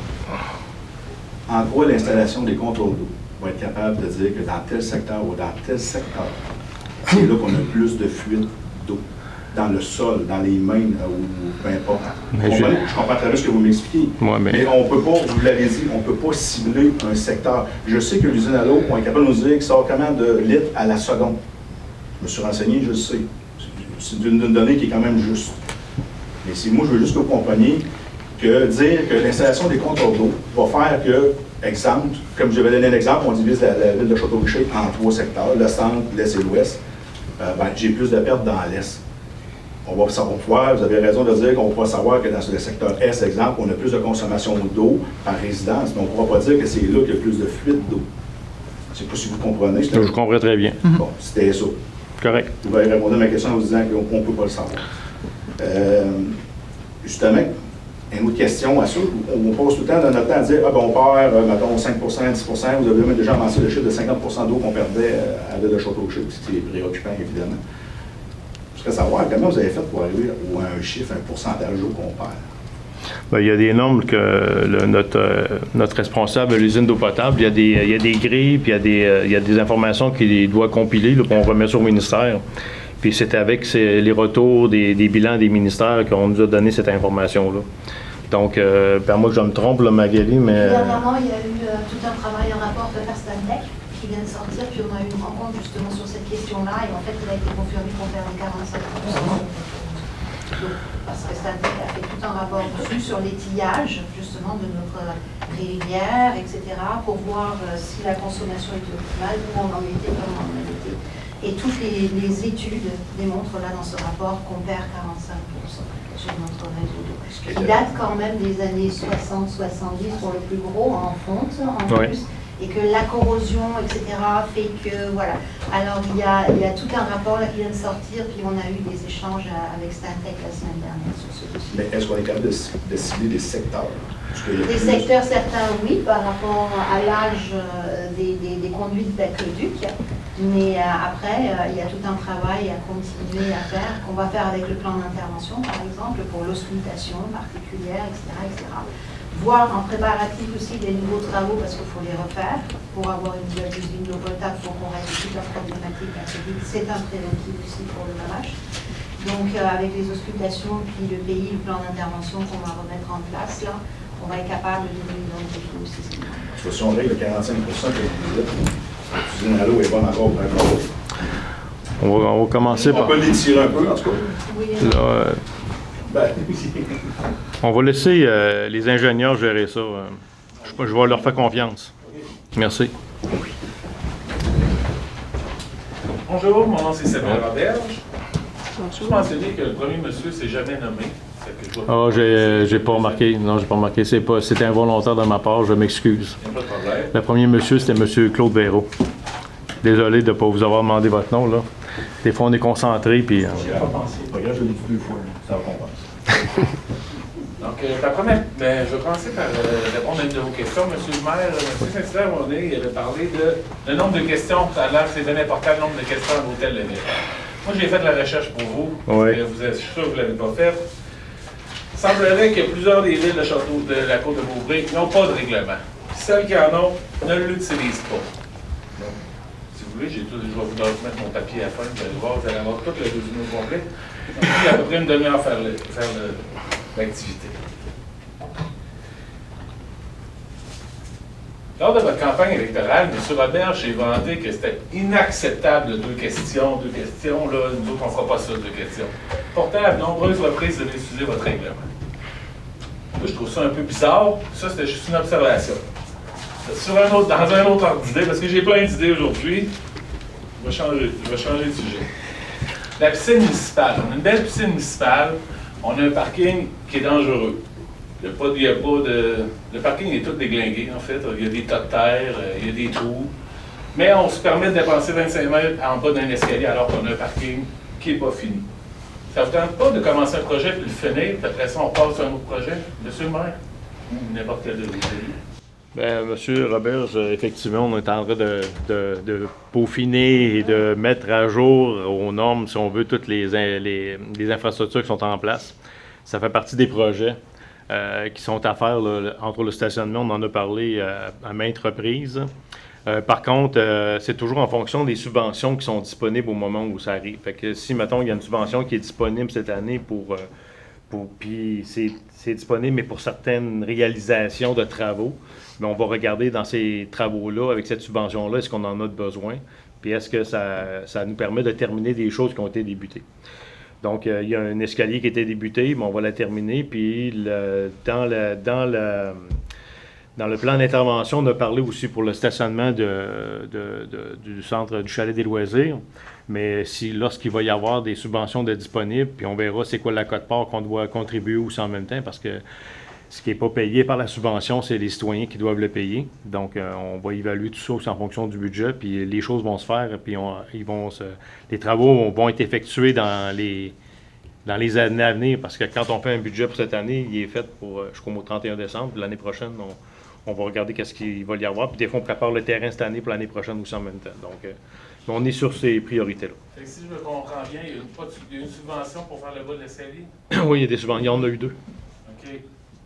En quoi l'installation des compteurs d'eau va être capable de dire que dans tel secteur ou dans tel secteur, c'est là qu'on a plus de fuites d'eau? Dans le sol, dans les mains, ou peu importe. Je comprends très bien ce que vous m'expliquez. Mais on ne peut pas, vous l'avez dit, on ne peut pas cibler un secteur. Je sais que l'usine à l'eau, on est capable de nous dire qu'il sort combien de litres à la seconde. Je me suis renseigné, je le sais. C'est une donnée qui est quand même juste. Mais moi, je veux juste que vous compreniez que dire que l'installation des compteurs d'eau va faire que, exemple, comme je vais donner un exemple, on divise la ville de Château-Richer en 3 secteurs, le centre, l'est et l'ouest. J'ai plus de pertes dans l'est. On va pouvoir, vous avez raison de dire qu'on va savoir que dans le secteur Est, exemple, on a plus de consommation d'eau par résidence, mais on ne pourra pas dire que c'est là qu'il y a plus de fuite d'eau. Je ne sais pas si vous comprenez. Je comprends très bien. Bon, c'était ça. Correct. Vous avez répondu à ma question en vous disant qu'on ne peut pas le savoir. Justement, une autre question à ça, on pose tout le temps dans notre temps à dire, on perd, mettons, 5 10 vous avez même déjà avancé le chiffre de 50 d'eau qu'on perdait à la ville de Château-Richer, c'est préoccupant, évidemment. Je voudrais savoir comment vous avez fait pour arriver à un chiffre, un pourcentage d'eau qu'on perd. Bien, il y a des normes que notre responsable de l'usine d'eau potable, il y a des grilles, puis il y a des informations qu'il doit compiler, qu'on remet sur le ministère. Puis c'est avec les retours des bilans des ministères qu'on nous a donné cette information-là. Donc, à moi que je me trompe, là, Magali, mais... Dernièrement, il y a eu tout un travail, un rapport de la Stantec qui vient de sortir, puis on a eu une rencontre justement sur cette question-là, et en fait, il a été confirmé pour faire les 45%. Donc, parce que Stantec a fait tout un rapport dessus sur l'étillage, justement, de notre rivière, etc., pour voir si la consommation était optimale, où on en était, comment on en était. Et toutes les études démontrent là dans ce rapport qu'on perd 45% sur notre réseau d'eau. Qui date quand même des années 60-70 pour le plus gros en fonte en plus. Et que la corrosion, etc., fait que, voilà. Alors, il y a tout un rapport là qui vient de sortir, puis on a eu des échanges avec Stantec la semaine dernière sur ce dossier. Mais est-ce qu'on est capable de cibler des secteurs? Des secteurs, certains, oui, par rapport à l'âge des conduites d'aqueduc. Mais après, il y a tout un travail à continuer à faire, qu'on va faire avec le plan d'intervention, par exemple, pour l'auscultation particulière, etc., Voir en préparatif aussi des nouveaux travaux, parce qu'il faut les refaire, pour avoir une usine d'eau potable, pour qu'on règle toute la problématique aqueduc. C'est un prérequis aussi pour le Mamache. Donc, avec les auscultations, puis le pays, le plan d'intervention qu'on va remettre en place, là, on va être capable de l'identifier aussi. Si on règle le 45% que vous dites, l'usine à l'eau est bonne encore pour un travail. On va commencer par... On peut l'étirer un peu, en tout cas. Oui, là, on va laisser les ingénieurs gérer ça. Je vais leur faire confiance. Merci. Bonjour, mon nom c'est Samuel Roberge. Je mentionner que le premier monsieur s'est jamais nommé. Ah, j'ai pas remarqué. Non, j'ai pas remarqué. C'était involontaire de ma part, je m'excuse. Il n'y a pas de problème. Le premier monsieur, c'était monsieur Claude Véraud. Désolé de ne pas vous avoir demandé votre nom, là. Des fois, on est concentré, puis... Pas grave, je l'ai dit 2 fois, ça va compenser. Donc, je vais commencer par répondre à une de vos questions. Monsieur le maire, M. Saint-Hilaire, il avait parlé de le nombre de questions. Ça a l'air que c'est bien important, le nombre de questions à l'hôtel Le Népal. Moi, j'ai fait de la recherche pour vous. Oui. Je suis sûr que vous ne l'avez pas faite. Il semblerait que plusieurs des villes de Château de la Côte-de-Beaupré n'ont pas de règlement. Puis celles qui en ont ne l'utilisent pas. Donc, si vous voulez, je vais vous mettre mon papier à la fin. Vous allez voir, vous allez avoir tout le résumé au complet. Donc, il y a à peu près une demi-heure à faire l'activité. Lors de votre campagne électorale, M. Roberge s'est vanté que c'était inacceptable 2 questions. 2 questions, là, nous autres, on ne fera pas ça, 2 questions. Pourtant, à de nombreuses reprises, vous avez utilisé votre règlement. Là, je trouve ça un peu bizarre. Ça, c'était juste une observation. Dans un autre ordre d'idée, parce que j'ai plein d'idées aujourd'hui, je vais changer de sujet. La piscine municipale. On a une belle piscine municipale. On a un parking qui est dangereux. Le parking est tout déglingué, en fait. Il y a des tas de terre, il y a des trous. Mais on se permet de dépenser 25 mètres en bas d'un escalier alors qu'on a un parking qui n'est pas fini. Ça ne vous tente pas de commencer un projet puis le finir, puis après ça, on passe à un autre projet, monsieur le maire, ou n'importe quel de vos élus? Bien, M. Roberge, effectivement, on est en train de peaufiner et de mettre à jour aux normes, si on veut, toutes les infrastructures qui sont en place. Ça fait partie des projets qui sont à faire, là, entre le stationnement, on en a parlé à maintes reprises. Par contre, c'est toujours en fonction des subventions qui sont disponibles au moment où ça arrive. Fait que si, mettons, il y a une subvention qui est disponible cette année puis c'est disponible, mais pour certaines réalisations de travaux, mais on va regarder dans ces travaux-là, avec cette subvention-là, est-ce qu'on en a besoin, puis est-ce que ça nous permet de terminer des choses qui ont été débutées. Donc, il y a un escalier qui a été débuté, mais on va la terminer, puis dans le plan d'intervention, on a parlé aussi pour le stationnement du centre du Chalet des loisirs. Mais lorsqu'il va y avoir des subventions de disponibles, puis on verra c'est quoi la quote-part qu'on doit contribuer aussi en même temps, parce que ce qui n'est pas payé par la subvention, c'est les citoyens qui doivent le payer. Donc, on va évaluer tout ça aussi en fonction du budget, puis les choses vont se faire, puis les travaux vont être effectués dans les années à venir, parce que quand on fait un budget pour cette année, il est fait jusqu'au 31 décembre. L'année prochaine, on va regarder qu'est-ce qu'il va y avoir. Puis des fois, on prépare le terrain cette année pour l'année prochaine aussi en même temps. Donc, on est sur ces priorités-là. Si je me comprends bien, il y a une subvention pour faire le bas de l'escalier? Oui, il y a des subventions. Il y en a eu 2. OK.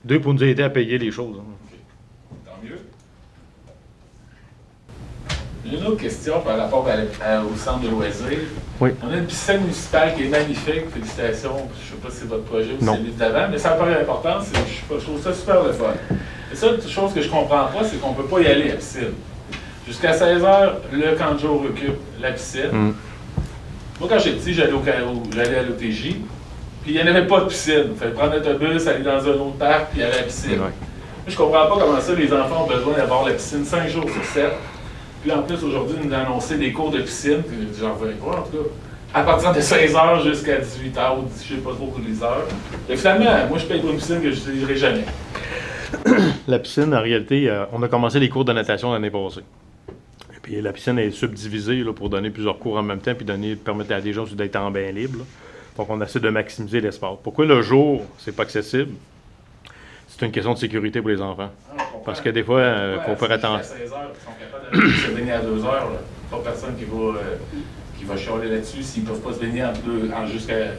2 pour nous aider à payer les choses. OK. Tant mieux. Une autre question par rapport au centre de loisirs. Oui. On a une piscine municipale qui est magnifique. Félicitations. Je ne sais pas si c'est votre projet ou Non. celui d'avant, mais ça me paraît important. Je trouve ça super le fun. La seule chose que je ne comprends pas, c'est qu'on ne peut pas y aller à la piscine. Jusqu'à 16h, le camp de jour occupe la piscine. Moi, quand j'étais petit, j'allais à l'OTJ, puis il n'y en avait pas de piscine. Il fallait prendre l'autobus, aller dans un autre parc, puis aller à la piscine. Ouais. Moi, je comprends pas comment ça, les enfants ont besoin d'avoir la piscine 5 jours sur 7. Puis en plus, aujourd'hui, ils nous ont annoncé des cours de piscine, puis j'en reviens pas, en tout cas. À partir de 16h jusqu'à 18h ou je ne sais pas trop pour les heures. Et finalement, moi, je paye pour une piscine que je n'utiliserai jamais. La piscine, en réalité, on a commencé les cours de natation l'année passée. Et puis la piscine est subdivisée là, pour donner plusieurs cours en même temps, puis permettre à des gens aussi d'être en bain libre. Là. Donc, on essaie de maximiser l'espace. Pourquoi le jour, c'est pas accessible? C'est une question de sécurité pour les enfants. Parce que des fois, il faut faire attention. À 16h, ils sont capables de se baigner à 2h. Pas personne qui va chialer là-dessus s'ils ne peuvent pas se baigner jusqu'à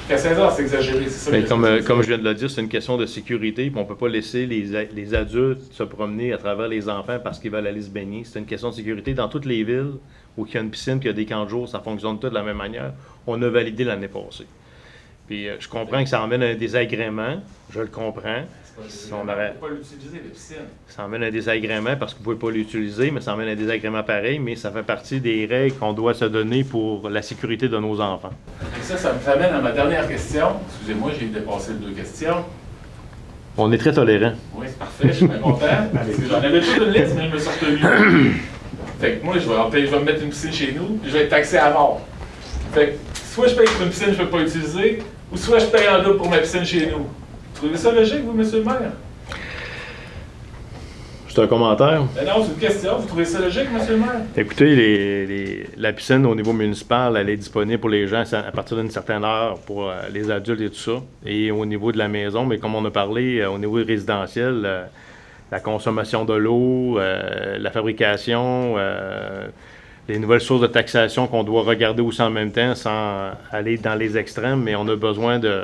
16h, c'est exagéré. C'est ça. Mais comme je viens de le dire, c'est une question de sécurité. Puis on ne peut pas laisser les adultes se promener à travers les enfants parce qu'ils veulent aller se baigner. C'est une question de sécurité. Dans toutes les villes où il y a une piscine, qu'il y a des camps de jour, ça fonctionne tout de la même manière. On a validé l'année passée. Puis je comprends que ça emmène à un désagrément. Je le comprends. On ne peut pas l'utiliser, les piscines. Ça emmène un désagrément parce que vous ne pouvez pas l'utiliser, mais ça emmène un désagrément pareil, mais ça fait partie des règles qu'on doit se donner pour la sécurité de nos enfants. Et ça me ramène à ma dernière question. Excusez-moi, j'ai dépassé 2 questions. On est très tolérants. Oui, c'est parfait, je suis bien content. Parce que j'en avais toute une liste, mais je me suis retenu. Fait que moi, je vais me mettre une piscine chez nous, puis je vais être taxé à mort. Fait que soit je paye pour une piscine que je ne peux pas utiliser, ou soit je paye en double pour ma piscine chez nous. Vous trouvez ça logique, vous, monsieur le maire? C'est un commentaire. Ben non, c'est une question. Vous trouvez ça logique, monsieur le maire? Écoutez, la piscine au niveau municipal, elle est disponible pour les gens à partir d'une certaine heure pour les adultes et tout ça. Et au niveau de la maison, mais comme on a parlé, au niveau résidentiel, la consommation de l'eau, la fabrication, les nouvelles sources de taxation qu'on doit regarder aussi en même temps sans aller dans les extrêmes, mais on a besoin de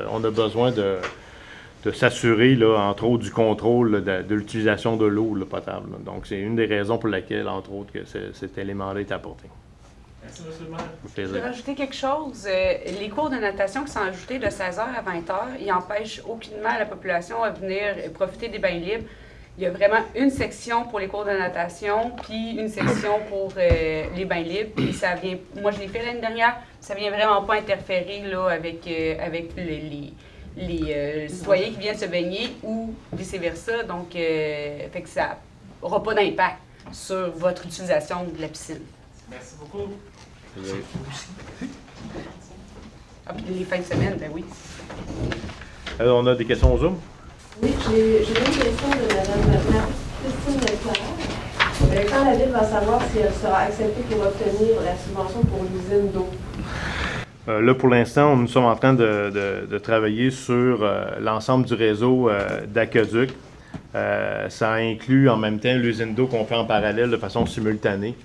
s'assurer, là, entre autres, du contrôle de l'utilisation de l'eau potable. Là. Donc, c'est une des raisons pour laquelle, entre autres, que cet élément-là est apporté. Merci, monsieur le maire. Je vais rajouter quelque chose. Les cours de natation qui sont ajoutés de 16h à 20h, ils n'empêchent aucunement la population à venir profiter des bains libres. Il y a vraiment une section pour les cours de natation, puis une section pour les bains libres. Puis ça vient, moi, je l'ai fait l'année dernière, ça vient vraiment pas interférer là, avec les citoyens qui viennent se baigner ou vice-versa. Donc, fait que ça n'aura pas d'impact sur votre utilisation de la piscine. Merci beaucoup. Ah, puis les fins de semaine, ben oui. Alors, on a des questions au Zoom? Oui, j'ai une question de Mme Christine Leclerc. Quand la Ville va savoir si elle sera acceptée pour obtenir la subvention pour l'usine d'eau? Là, pour l'instant, nous sommes en train de travailler sur l'ensemble du réseau d'aqueduc. Ça inclut en même temps l'usine d'eau qu'on fait en parallèle de façon simultanée.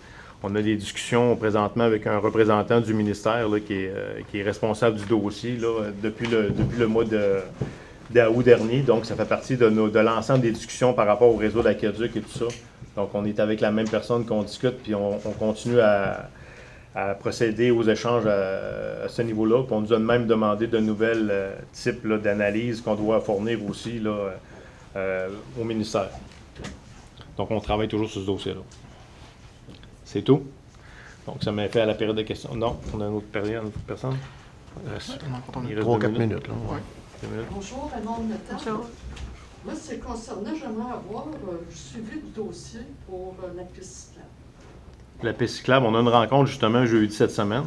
On a des discussions présentement avec un représentant du ministère là, qui est responsable du dossier là, depuis le mois d'août dernier. Donc, ça fait partie de l'ensemble des discussions par rapport au réseau d'aqueduc et tout ça. Donc, on est avec la même personne qu'on discute, puis on continue à procéder aux échanges à ce niveau-là. Puis on nous a même demandé de nouvelles types d'analyses qu'on doit fournir aussi là, au ministère. Donc, on travaille toujours sur ce dossier-là. C'est tout? Donc, ça m'a fait à la période de questions. Non, on a une autre période, une autre personne? Il reste 3-4 minutes. Là. Ouais. 2 minutes. Bonjour, Raymond Nathan. Moi, c'est concerné, j'aimerais avoir le suivi du dossier pour la piste cyclable. La piste cyclable, on a une rencontre justement jeudi cette semaine.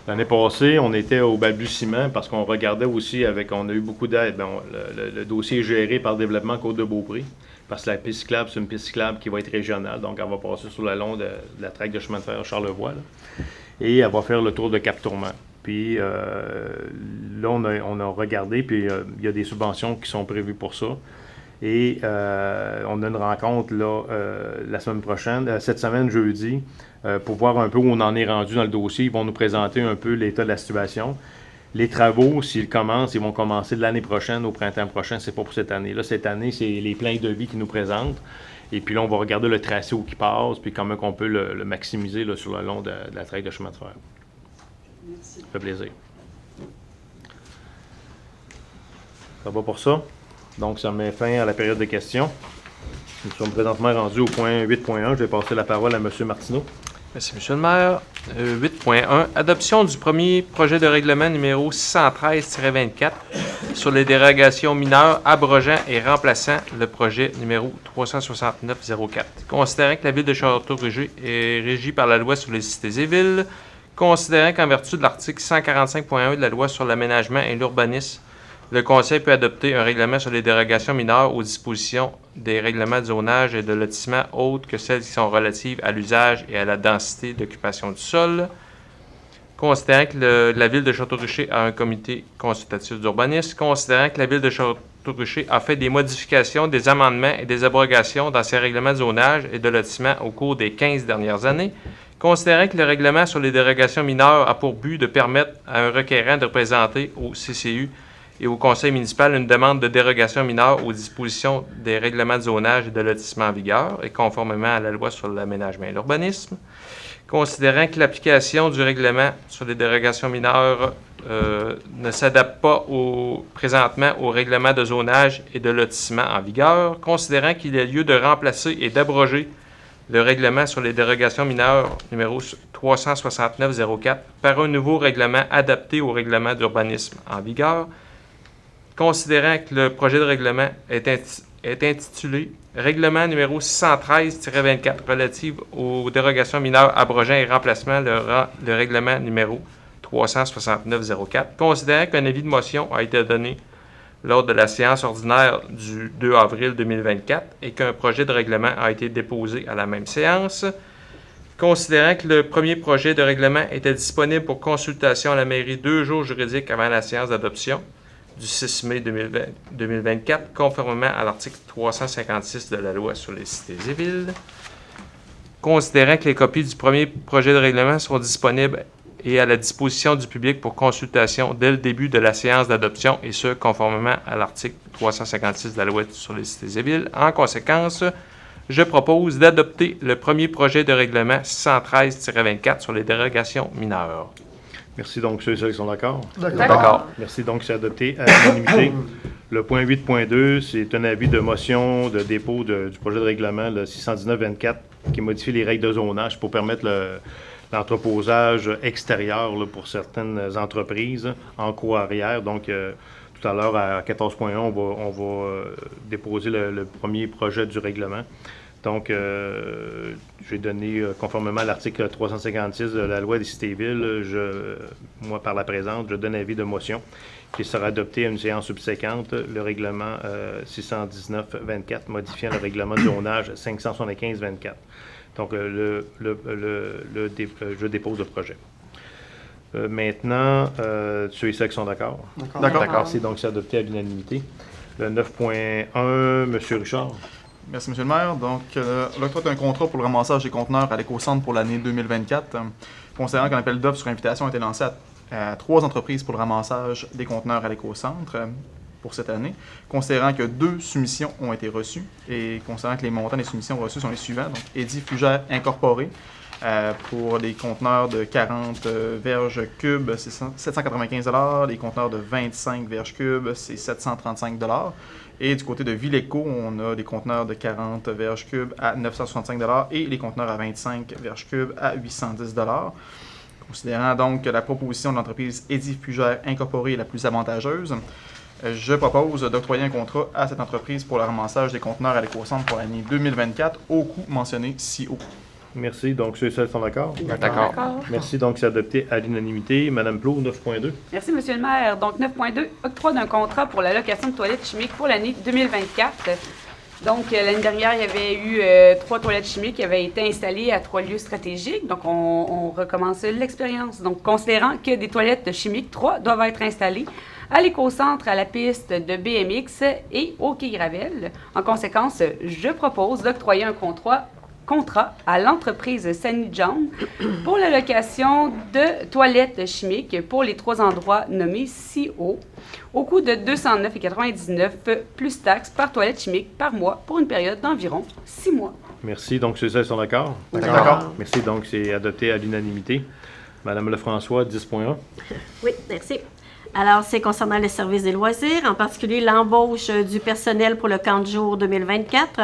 L'année passée, on était au balbutiement parce qu'on regardait aussi on a eu beaucoup d'aide. Bon, le dossier est géré par le développement Côte-de-Beaupré parce que la piste cyclable, c'est une piste cyclable qui va être régionale. Donc, elle va passer sur le long de la traque de chemin de fer Charlevoix. Là, et elle va faire le tour de Cap-Tourment. Puis là, on a regardé, puis il y a des subventions qui sont prévues pour ça. Et on a une rencontre là, la semaine prochaine, cette semaine, jeudi, pour voir un peu où on en est rendu dans le dossier. Ils vont nous présenter un peu l'état de la situation. Les travaux, s'ils commencent, ils vont commencer de l'année prochaine au printemps prochain. C'est pas pour cette année. Là, cette année, c'est les plans de devis qui nous présentent. Et puis là, on va regarder le tracé où qui passe, puis comment on peut le maximiser là, sur le long de la traque de chemin de fer. Merci. Ça fait plaisir. Ça va pour ça. Donc, ça met fin à la période de questions. Nous sommes présentement rendus au point 8.1. Je vais passer la parole à M. Martineau. Merci, M. le maire. 8.1. Adoption du premier projet de règlement numéro 613-24 sur les dérogations mineures abrogeant et remplaçant le projet numéro 369-04. Considérant que la ville de Château-Richer est régie par la loi sur les cités et villes, considérant qu'en vertu de l'article 145.1 de la loi sur l'aménagement et l'urbanisme, le Conseil peut adopter un règlement sur les dérogations mineures aux dispositions des règlements de zonage et de lotissement autres que celles qui sont relatives à l'usage et à la densité d'occupation du sol. Considérant que la Ville de Château-Richer a un comité consultatif d'urbanisme. Considérant que la Ville de Château-Richer a fait des modifications, des amendements et des abrogations dans ses règlements de zonage et de lotissement au cours des 15 dernières années. Considérant que le règlement sur les dérogations mineures a pour but de permettre à un requérant de présenter au CCU et au conseil municipal une demande de dérogation mineure aux dispositions des règlements de zonage et de lotissement en vigueur et conformément à la loi sur l'aménagement et l'urbanisme. Considérant que l'application du règlement sur les dérogations mineures ne s'adapte pas présentement au règlement de zonage et de lotissement en vigueur, considérant qu'il y a lieu de remplacer et d'abroger le règlement sur les dérogations mineures numéro 369-04 par un nouveau règlement adapté au règlement d'urbanisme en vigueur, considérant que le projet de règlement est intitulé « Règlement numéro 613-24 relative aux dérogations mineures abrogeant et remplacement le règlement numéro 369-04 », considérant qu'un avis de motion a été donné lors de la séance ordinaire du 2 avril 2024 et qu'un projet de règlement a été déposé à la même séance, considérant que le premier projet de règlement était disponible pour consultation à la mairie 2 jours juridiques avant la séance d'adoption du 6 mai 2024, conformément à l'article 356 de la loi sur les cités et villes. Considérant que les copies du premier projet de règlement sont disponibles et à la disposition du public pour consultation dès le début de la séance d'adoption, et ce, conformément à l'article 356 de la loi sur les cités et villes. En conséquence, je propose d'adopter le premier projet de règlement 613-24 sur les dérogations mineures. Merci donc, ceux et celles qui sont d'accord. D'accord. Merci donc, c'est adopté à l'unanimité. Le point 8.2, c'est un avis de motion de dépôt du projet de règlement le 619-24 qui modifie les règles de zonage pour permettre l'entreposage extérieur là, pour certaines entreprises en cours arrière. Donc, tout à l'heure, à 14.1, on va déposer le premier projet du règlement. Donc, je vais donner, conformément à l'article 356 de la loi des cités-villes, moi, par la présente, je donne avis de motion qui sera adopté à une séance subséquente, le règlement 619-24, modifiant le règlement de zonage 575-24. Donc, je dépose le projet. Maintenant, ceux et celles qui sont d'accord? D'accord. C'est donc adopté à l'unanimité. Le 9.1, M. Richard. Merci, M. le maire. Donc, l'octroi d'un contrat pour le ramassage des conteneurs à l'éco-centre pour l'année 2024. Considérant qu'un appel d'offres sur invitation a été lancé à 3 entreprises pour le ramassage des conteneurs à l'éco-centre pour cette année, considérant que 2 soumissions ont été reçues et considérant que les montants des soumissions reçues sont les suivants. Donc, Eddy Fugère Incorporé pour les conteneurs de 40 verges cubes, c'est 795 $. Les conteneurs de 25 verges cubes, c'est 735 $. Et du côté de Villeco, on a des conteneurs de 40 verges cubes à 965 $ et les conteneurs à 25 verges cubes à 810 $. Considérant donc que la proposition de l'entreprise Eddy Fugère Incorporée est la plus avantageuse, je propose d'octroyer un contrat à cette entreprise pour le ramassage des conteneurs à l'éco-centre pour l'année 2024 au coût mentionné ci haut. Merci. Donc, ceux et celles sont d'accord? D'accord. Merci. Donc, c'est adopté à l'unanimité. Madame Plot, 9.2. Merci, M. le maire. Donc, 9.2, octroi d'un contrat pour la location de toilettes chimiques pour l'année 2024. Donc, l'année dernière, il y avait eu 3 toilettes chimiques qui avaient été installées à 3 lieux stratégiques. Donc, on recommence l'expérience. Donc, considérant que des toilettes chimiques, 3, doivent être installées à l'éco-centre, à la piste de BMX et au quai Gravel. En conséquence, je propose d'octroyer un contrat contrat à l'entreprise Sunny John pour la location de toilettes chimiques pour les 3 endroits nommés ci-haut, au coût de 209,99 plus taxes par toilette chimique par mois pour une période d'environ 6 mois. Merci. Donc, ceux qui sont d'accord? D'accord. Merci. Donc, c'est adopté à l'unanimité. Madame Lefrançois, 10.1. Oui, merci. Alors, c'est concernant les services des loisirs, en particulier l'embauche du personnel pour le camp de jour 2024.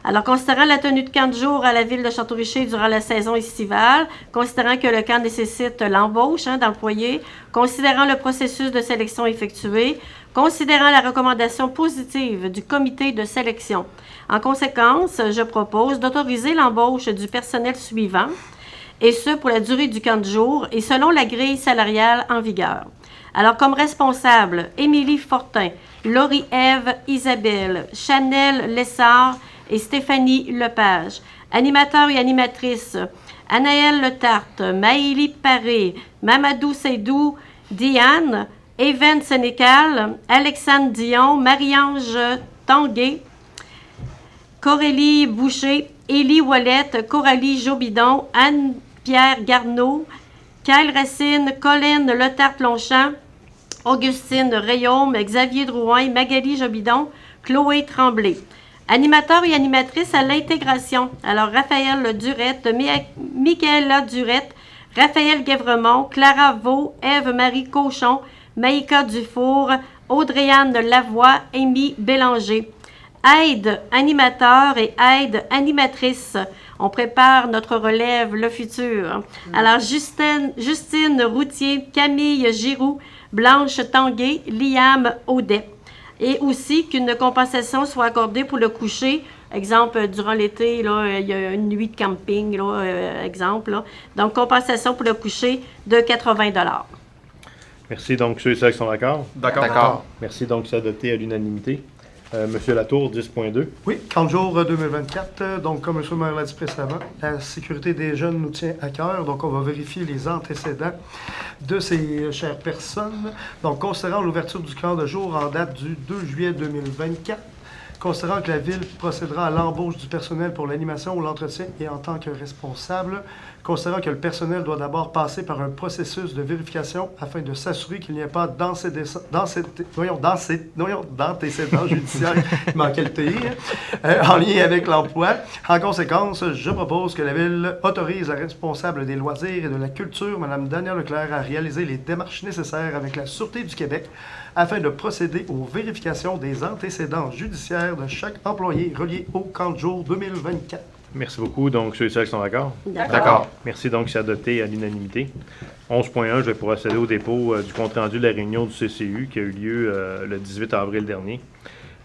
Alors, considérant la tenue de camp de jour à la ville de Château-Richer durant la saison estivale, considérant que le camp nécessite l'embauche d'employés, considérant le processus de sélection effectué, considérant la recommandation positive du comité de sélection. En conséquence, je propose d'autoriser l'embauche du personnel suivant, et ce pour la durée du camp de jour et selon la grille salariale en vigueur. Alors, comme responsable, Émilie Fortin, Laurie-Ève Isabelle, Chanel Lessard et Stéphanie Lepage. Animateurs et animatrices, Anaëlle Letarte, Maëlie Paré, Mamadou Seydou, Diane, Even Sénécal, Alexandre Dion, Marie-Ange Tanguay, Corélie Boucher, Élie Ouellette, Coralie Jobidon, Anne-Pierre Garneau, Kyle Racine, Colin Letarte-Longchamp, Augustine Rayaume, Xavier Drouin, Magali Jobidon, Chloé Tremblay. Animateurs et animatrices à l'intégration. Alors, Raphaël Durette, Michaela Durette, Raphaël Guévremont, Clara Vaux, Ève-Marie Cochon, Maïka Dufour, Audrey-Anne Lavoie, Amy Bélanger. Aide animateur et aide animatrice. On prépare notre relève, le futur. Alors, Justine Routier, Camille Giroux, Blanche Tanguay, Liam Audet. Et aussi qu'une compensation soit accordée pour le coucher. Exemple, durant l'été, là, il y a une nuit de camping, là, exemple. Là. Donc, compensation pour le coucher de 80 $. Merci. Donc, ceux et celles qui sont d'accord? D'accord. Merci. Donc, c'est adopté à l'unanimité. Monsieur Latour, 10.2. Oui, camp de jour 2024. Donc, comme M. le maire l'a dit précédemment, la sécurité des jeunes nous tient à cœur. Donc, on va vérifier les antécédents de ces chères personnes. Donc, considérant l'ouverture du camp de jour en date du 2 juillet 2024, considérant que la Ville procédera à l'embauche du personnel pour l'animation ou l'entretien et en tant que responsable, considérant que le personnel doit d'abord passer par un processus de vérification afin de s'assurer qu'il n'y a pas d'antécédents judiciaires, il manquait le T, en lien avec l'emploi. En conséquence, je propose que la Ville autorise la responsable des loisirs et de la culture, Mme Danielle Leclerc, à réaliser les démarches nécessaires avec la Sûreté du Québec afin de procéder aux vérifications des antécédents judiciaires de chaque employé relié au camp de jour 2024. Merci beaucoup. Donc, ceux et celles qui sont d'accord? D'accord. Merci. Donc, c'est adopté à l'unanimité. 11.1, je vais procéder au dépôt du compte-rendu de la réunion du CCU qui a eu lieu le 18 avril dernier.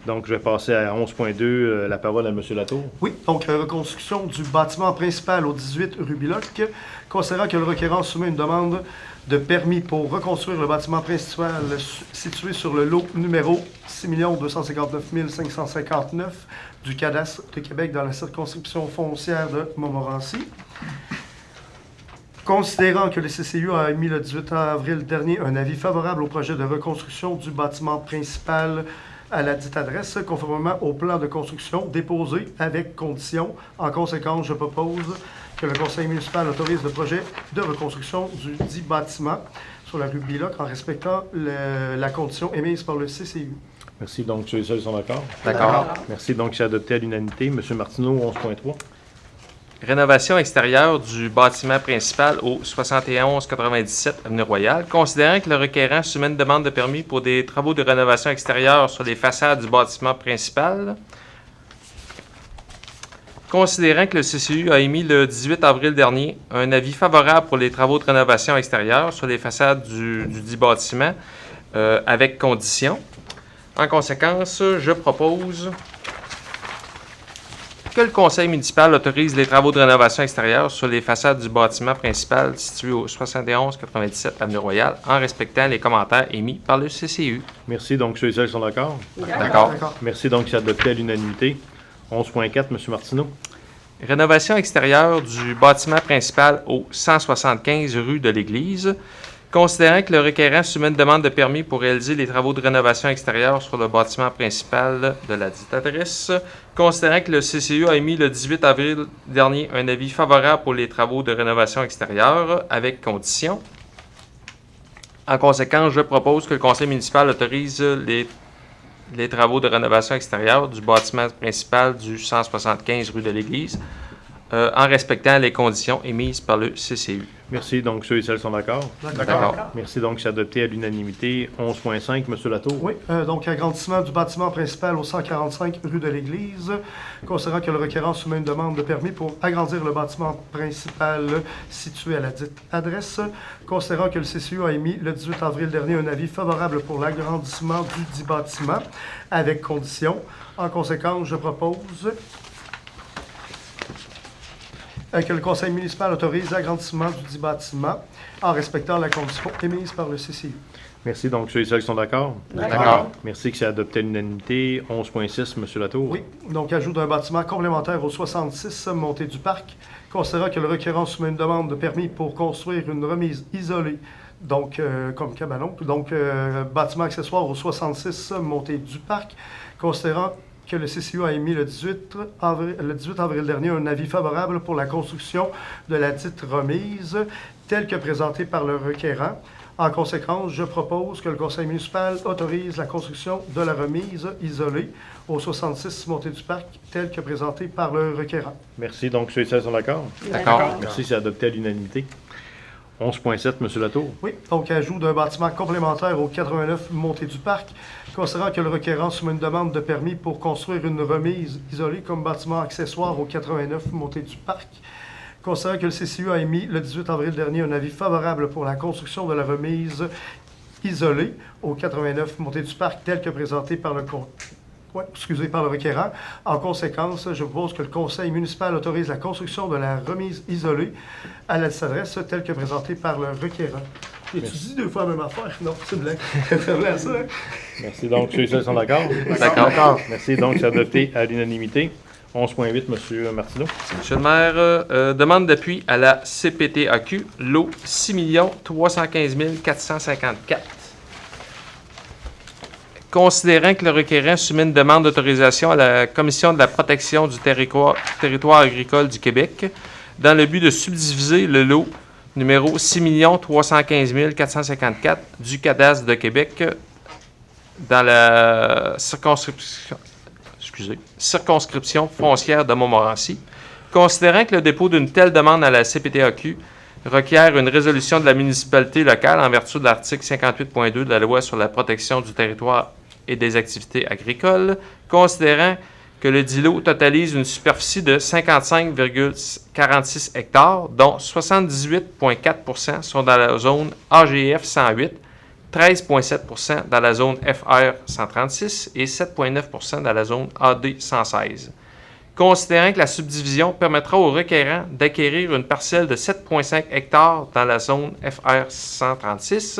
Donc, je vais passer à 11.2, la parole à M. Latour. Oui, donc reconstruction du bâtiment principal au 18 rue Biloc. Considérant que le requérant soumet une demande de permis pour reconstruire le bâtiment principal situé sur le lot numéro 6 259 559 du cadastre de Québec dans la circonscription foncière de Montmorency. Considérant que le CCU a émis le 18 avril dernier un avis favorable au projet de reconstruction du bâtiment principal à la dite adresse, conformément au plan de construction déposé avec condition. En conséquence, je propose que le conseil municipal autorise le projet de reconstruction du dit bâtiment sur la rue Biloc en respectant la condition émise par le CCU. Merci. Donc, ceux et celles qui sont d'accord? D'accord. Merci. Donc, c'est adopté à l'unanimité. M. Martineau, 11.3. Rénovation extérieure du bâtiment principal au 7197 Avenue Royale. Considérant que le requérant soumet une demande de permis pour des travaux de rénovation extérieure sur les façades du bâtiment principal. Considérant que le CCU a émis le 18 avril dernier un avis favorable pour les travaux de rénovation extérieure sur les façades du dit bâtiment avec condition. En conséquence, je propose que le conseil municipal autorise les travaux de rénovation extérieure sur les façades du bâtiment principal situé au 7197 Avenue Royale en respectant les commentaires émis par le CCU. Merci. Donc, ceux et celles qui sont d'accord? D'accord. Merci. Donc, c'est adopté à l'unanimité. 11.4, M. Martineau. Rénovation extérieure du bâtiment principal au 175 rue de l'Église. Considérant que le requérant soumet une demande de permis pour réaliser les travaux de rénovation extérieure sur le bâtiment principal de la dite adresse, considérant que le CCU a émis le 18 avril dernier un avis favorable pour les travaux de rénovation extérieure avec conditions. En conséquence, je propose que le conseil municipal autorise les travaux de rénovation extérieure du bâtiment principal du 175 rue de l'Église en respectant les conditions émises par le CCU. Merci. Donc, ceux et celles sont d'accord? D'accord. Merci. Donc, c'est adopté à l'unanimité. 11.5, M. Latour. Oui, donc agrandissement du bâtiment principal au 145 rue de l'Église. Considérant que le requérant soumet une demande de permis pour agrandir le bâtiment principal situé à la dite adresse. Considérant que le CCU a émis le 18 avril dernier un avis favorable pour l'agrandissement du dit bâtiment avec conditions. En conséquence, je propose que le conseil municipal autorise l'agrandissement du dit bâtiment en respectant la condition émise par le CCU. Merci. Donc, ceux et celles qui sont d'accord? D'accord. Merci que c'est adopté à l'unanimité. 11.6, M. Latour. Oui. Donc, ajout d'un bâtiment complémentaire au 66 montée du parc. Considérant que le requérant soumet une demande de permis pour construire une remise isolée, donc comme cabanon, donc bâtiment accessoire au 66 montée du parc. Considérant que le CCU a émis le 18 avril dernier un avis favorable pour la construction de la dite remise, telle que présentée par le requérant. En conséquence, je propose que le conseil municipal autorise la construction de la remise isolée au 66 montée du parc, telle que présentée par le requérant. Merci. Donc, ceux et celles sont d'accord? D'accord. Merci. C'est adopté à l'unanimité. 11.7, M. Latour. Oui, donc ajout d'un bâtiment complémentaire au 89 montée du parc, considérant que le requérant soumet une demande de permis pour construire une remise isolée comme bâtiment accessoire au 89 montée du parc. Considérant que le CCU a émis le 18 avril dernier un avis favorable pour la construction de la remise isolée au 89 montée du parc, telle que présentée par le requérant. En conséquence, je propose que le conseil municipal autorise la construction de la remise isolée à la adresse telle que présentée par le requérant. Tu dis deux fois la même affaire? Non, c'est blanc. Ça, hein? Merci. Donc, ceux et celles sont d'accord? D'accord. Merci. Donc, c'est adopté à l'unanimité. 11.8, M. Martineau. Monsieur le maire, demande d'appui à la CPTAQ, lot 6 315 454. Considérant que le requérant soumet une demande d'autorisation à la Commission de la protection du territoire agricole du Québec dans le but de subdiviser le lot numéro 6 315 454 du cadastre de Québec dans la circonscription foncière de Montmorency, considérant que le dépôt d'une telle demande à la CPTAQ requiert une résolution de la municipalité locale en vertu de l'article 58.2 de la Loi sur la protection du territoire et des activités agricoles, considérant que le dit lot totalise une superficie de 55,46 hectares, dont 78,4 sont dans la zone AGF 108, 13,7 dans la zone FR 136 et 7,9 dans la zone AD 116. Considérant que la subdivision permettra au requérant d'acquérir une parcelle de 7,5 hectares dans la zone FR 136,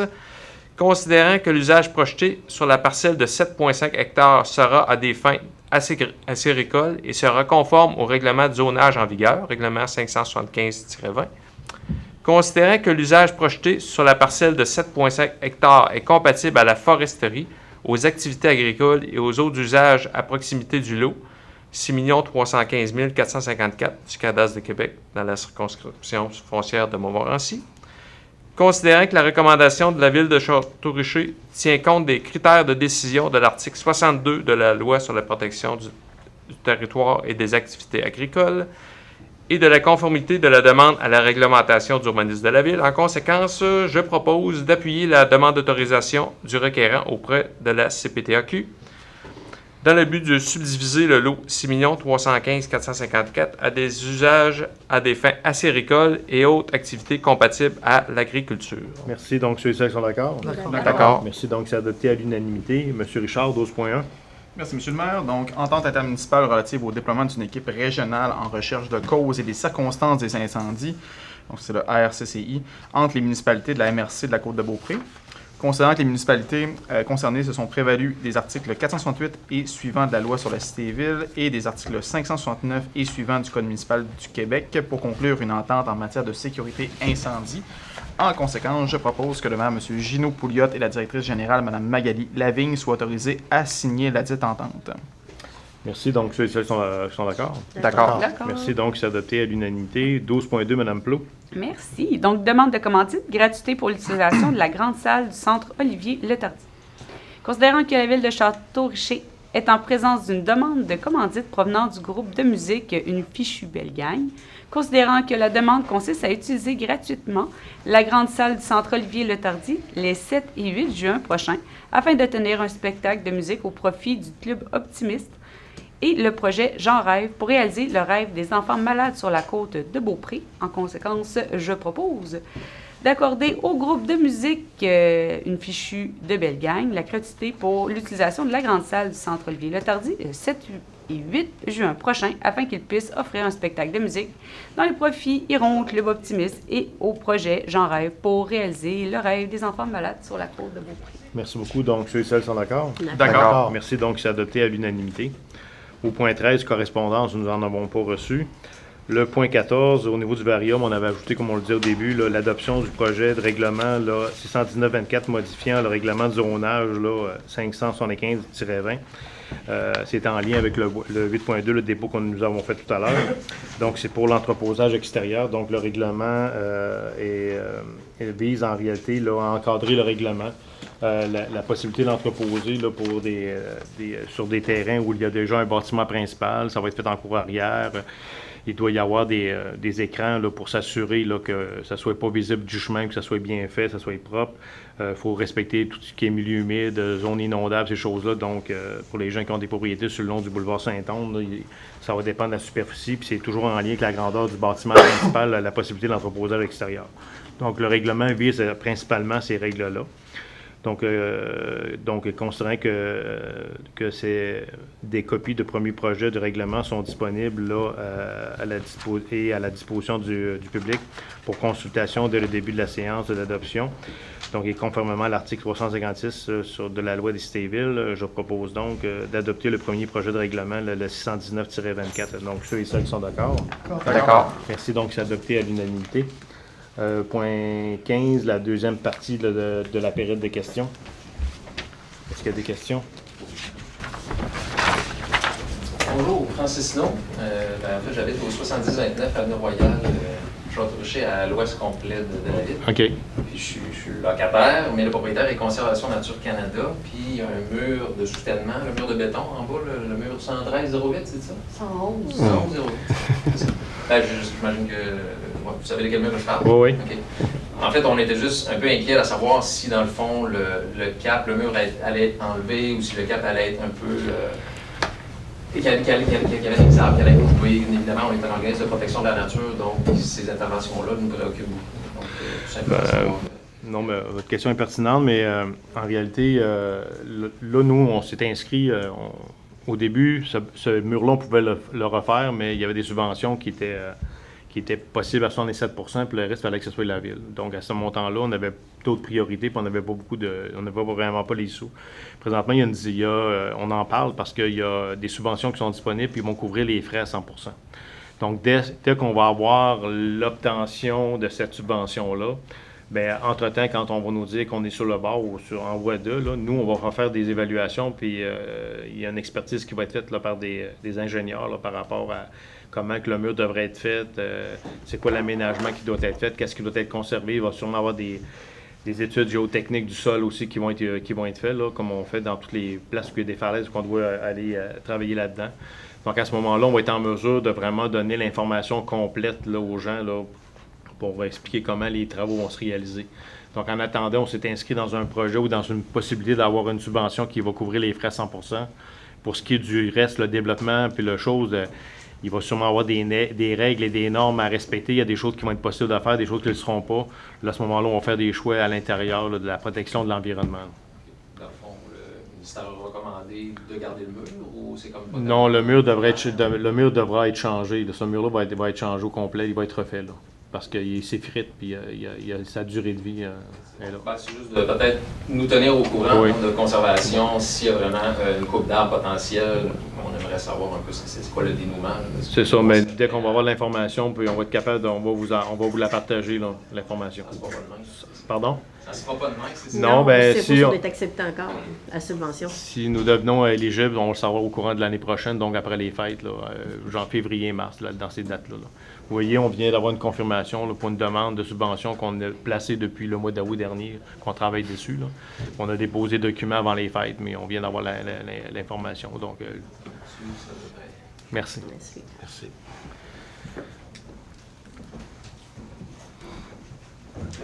considérant que l'usage projeté sur la parcelle de 7,5 hectares sera à des fins acéricoles et sera conforme au règlement de zonage en vigueur, règlement 575-20, considérant que l'usage projeté sur la parcelle de 7,5 hectares est compatible à la foresterie, aux activités agricoles et aux autres usages à proximité du lot, 6 315 454 du cadastre de Québec dans la circonscription foncière de Montmorency. Considérant que la recommandation de la Ville de Château-Richer tient compte des critères de décision de l'article 62 de la Loi sur la protection du territoire et des activités agricoles et de la conformité de la demande à la réglementation d'urbanisme de la Ville. En conséquence, je propose d'appuyer la demande d'autorisation du requérant auprès de la CPTAQ dans le but de subdiviser le lot 6 315 454 à des usages à des fins acéricoles et autres activités compatibles à l'agriculture. Merci. Donc, ceux et celles qui sont d'accord? D'accord. Merci. Donc, c'est adopté à l'unanimité. M. Richard, 12.1. Merci, M. le maire. Donc, entente intermunicipale relative au déploiement d'une équipe régionale en recherche de causes et des circonstances des incendies, donc c'est le ARCCI, entre les municipalités de la MRC de la Côte-de-Beaupré. Considérant que les municipalités concernées se sont prévalues des articles 468 et suivants de la Loi sur la cité et ville et des articles 569 et suivants du Code municipal du Québec pour conclure une entente en matière de sécurité incendie En conséquence, je propose que le maire, M. Gino Pouliot, et la directrice générale, Mme Magali Lavigne, soient autorisés à signer la dite entente. Merci. Donc, ceux et celles sont d'accord? D'accord. Merci. Donc, c'est adopté à l'unanimité. 12.2, Mme Plot. Merci. Donc, demande de commandite, gratuité pour l'utilisation de la grande salle du centre Olivier-Letardy. Considérant que la ville de Château-Richer est en présence d'une demande de commandite provenant du groupe de musique Une fichue belle gang, considérant que la demande consiste à utiliser gratuitement la grande salle du centre Olivier-Letardy les 7 et 8 juin prochains afin de tenir un spectacle de musique au profit du club Optimiste et le projet J'en rêve pour réaliser le rêve des enfants malades sur la côte de Beaupré. En conséquence, je propose d'accorder au groupe de musique Une fichue de belle gang la gratuité pour l'utilisation de la grande salle du centre Olivier-Letardy le 7 et 8 juin prochain afin qu'ils puissent offrir un spectacle de musique dont les profits iront au club Optimiste et au projet J'en rêve pour réaliser le rêve des enfants malades sur la côte de Beaupré. Merci beaucoup. Donc, ceux et celles sont d'accord? D'accord. Merci. Donc, c'est adopté à l'unanimité. Au point 13, correspondance, nous n'en avons pas reçu. Le point 14, au niveau du varium, on avait ajouté, comme on le disait au début, l'adoption du projet de règlement 619-24 modifiant le règlement de zonage 575-20. C'est en lien avec le 8.2, le dépôt que nous avons fait tout à l'heure. Donc, c'est pour l'entreposage extérieur. Donc, le règlement vise en réalité à encadrer le règlement. La possibilité d'entreposer pour sur des terrains où il y a déjà un bâtiment principal. Ça va être fait en cour arrière. Il doit y avoir des écrans pour s'assurer que ça ne soit pas visible du chemin, que ça soit bien fait, que ça soit propre. Il faut respecter tout ce qui est milieu humide, zone inondable, ces choses-là. Donc, pour les gens qui ont des propriétés sur le long du boulevard Saint-Onge, ça va dépendre de la superficie. Puis c'est toujours en lien avec la grandeur du bâtiment principal, la possibilité d'entreposer à l'extérieur. Donc, le règlement vise principalement ces règles-là. Donc, considérant que des copies de premiers projets de règlement sont disponibles à la disposition du public pour consultation dès le début de la séance de l'adoption. Donc, et conformément à l'article 356 de la loi des cités-villes, je propose donc d'adopter le premier projet de règlement, le 619-24. Donc, ceux et celles qui sont d'accord? D'accord. Merci. Donc, c'est adopté à l'unanimité. Point 15, la deuxième partie de la période de questions. Est-ce qu'il y a des questions? Bonjour, Francis Naud. En fait, j'habite au 7029 Avenue Royale, Château-Richer, à l'ouest complet de la ville. OK. Puis je suis locataire, mais le propriétaire est Conservation Nature Canada. Puis il y a un mur de soutènement, le mur de béton en bas, le mur 113-08, c'est ça? 111. 111-08. J'imagine que vous savez de quel mur je parle? Oui, oui. Okay. En fait, on était juste un peu inquiets à savoir si, dans le fond, le mur allait être enlevé ou si le cap allait être un peu... qu'il y avait des arbres qui allaient être coupés. Évidemment, on est un organisme de protection de la nature, donc ces interventions-là nous préoccupent beaucoup. Donc, tout simplement, non, mais votre question est pertinente, mais en réalité, là, nous, on s'est inscrits... Au début, ce mur-là, on pouvait le refaire, mais il y avait des subventions qui étaient possibles à 67 % puis le reste, il fallait que ce soit la ville. Donc, à ce montant-là, on avait d'autres priorités, puis on n'avait pas vraiment pas les sous. Présentement, on en parle parce qu'il y a des subventions qui sont disponibles, puis ils vont couvrir les frais à 100 %. Donc, dès qu'on va avoir l'obtention de cette subvention-là, bien, entre-temps, quand on va nous dire qu'on est sur le bord ou en voie 2, nous, on va refaire des évaluations, puis il y a une expertise qui va être faite par des ingénieurs par rapport à comment que le mur devrait être fait, c'est quoi l'aménagement qui doit être fait, qu'est-ce qui doit être conservé. Il va sûrement avoir des études géotechniques du sol aussi qui vont être faites, comme on fait dans toutes les places où il y a des falaises qu'on doit aller travailler là-dedans. Donc, à ce moment-là, on va être en mesure de vraiment donner l'information complète aux gens pour expliquer comment les travaux vont se réaliser. Donc, en attendant, on s'est inscrit dans un projet ou dans une possibilité d'avoir une subvention qui va couvrir les frais à 100 %. Pour ce qui est du reste, le développement, puis la chose, il va sûrement avoir des règles et des normes à respecter. Il y a des choses qui vont être possibles de faire, des choses qui ne le seront pas. Là, à ce moment-là, on va faire des choix à l'intérieur de la protection de l'environnement. Dans le fond, le ministère a recommandé de garder le mur ou c'est comme... Non, le mur devra être changé. Ce mur-là va être changé au complet. Il va être refait. Là. parce qu'il s'effrite, puis sa durée de vie est là. Ben, c'est juste de peut-être nous tenir au courant Oui. de conservation, s'il y a vraiment une coupe d'arbres potentielle. On aimerait savoir un peu c'est quoi le dénouement. Là. C'est ça, mais dès qu'on va avoir l'information, puis on va être capable, on va vous la partager, là, l'information. Ça se fera pas de même. Pardon? Ça se fera pas de même, c'est ça? Non, ben c'est si pas on, sûr d'être accepté encore, la subvention. si nous devenons éligibles, on va le savoir au courant de l'année prochaine, donc après les fêtes, là, genre février-mars, là, dans ces dates-là. Là. Vous voyez, on vient d'avoir une confirmation là, pour une demande de subvention qu'on a placée depuis le mois d'août dernier, qu'on travaille dessus. Là. On a déposé le document avant les fêtes, mais on vient d'avoir l'information. Donc, merci. Merci.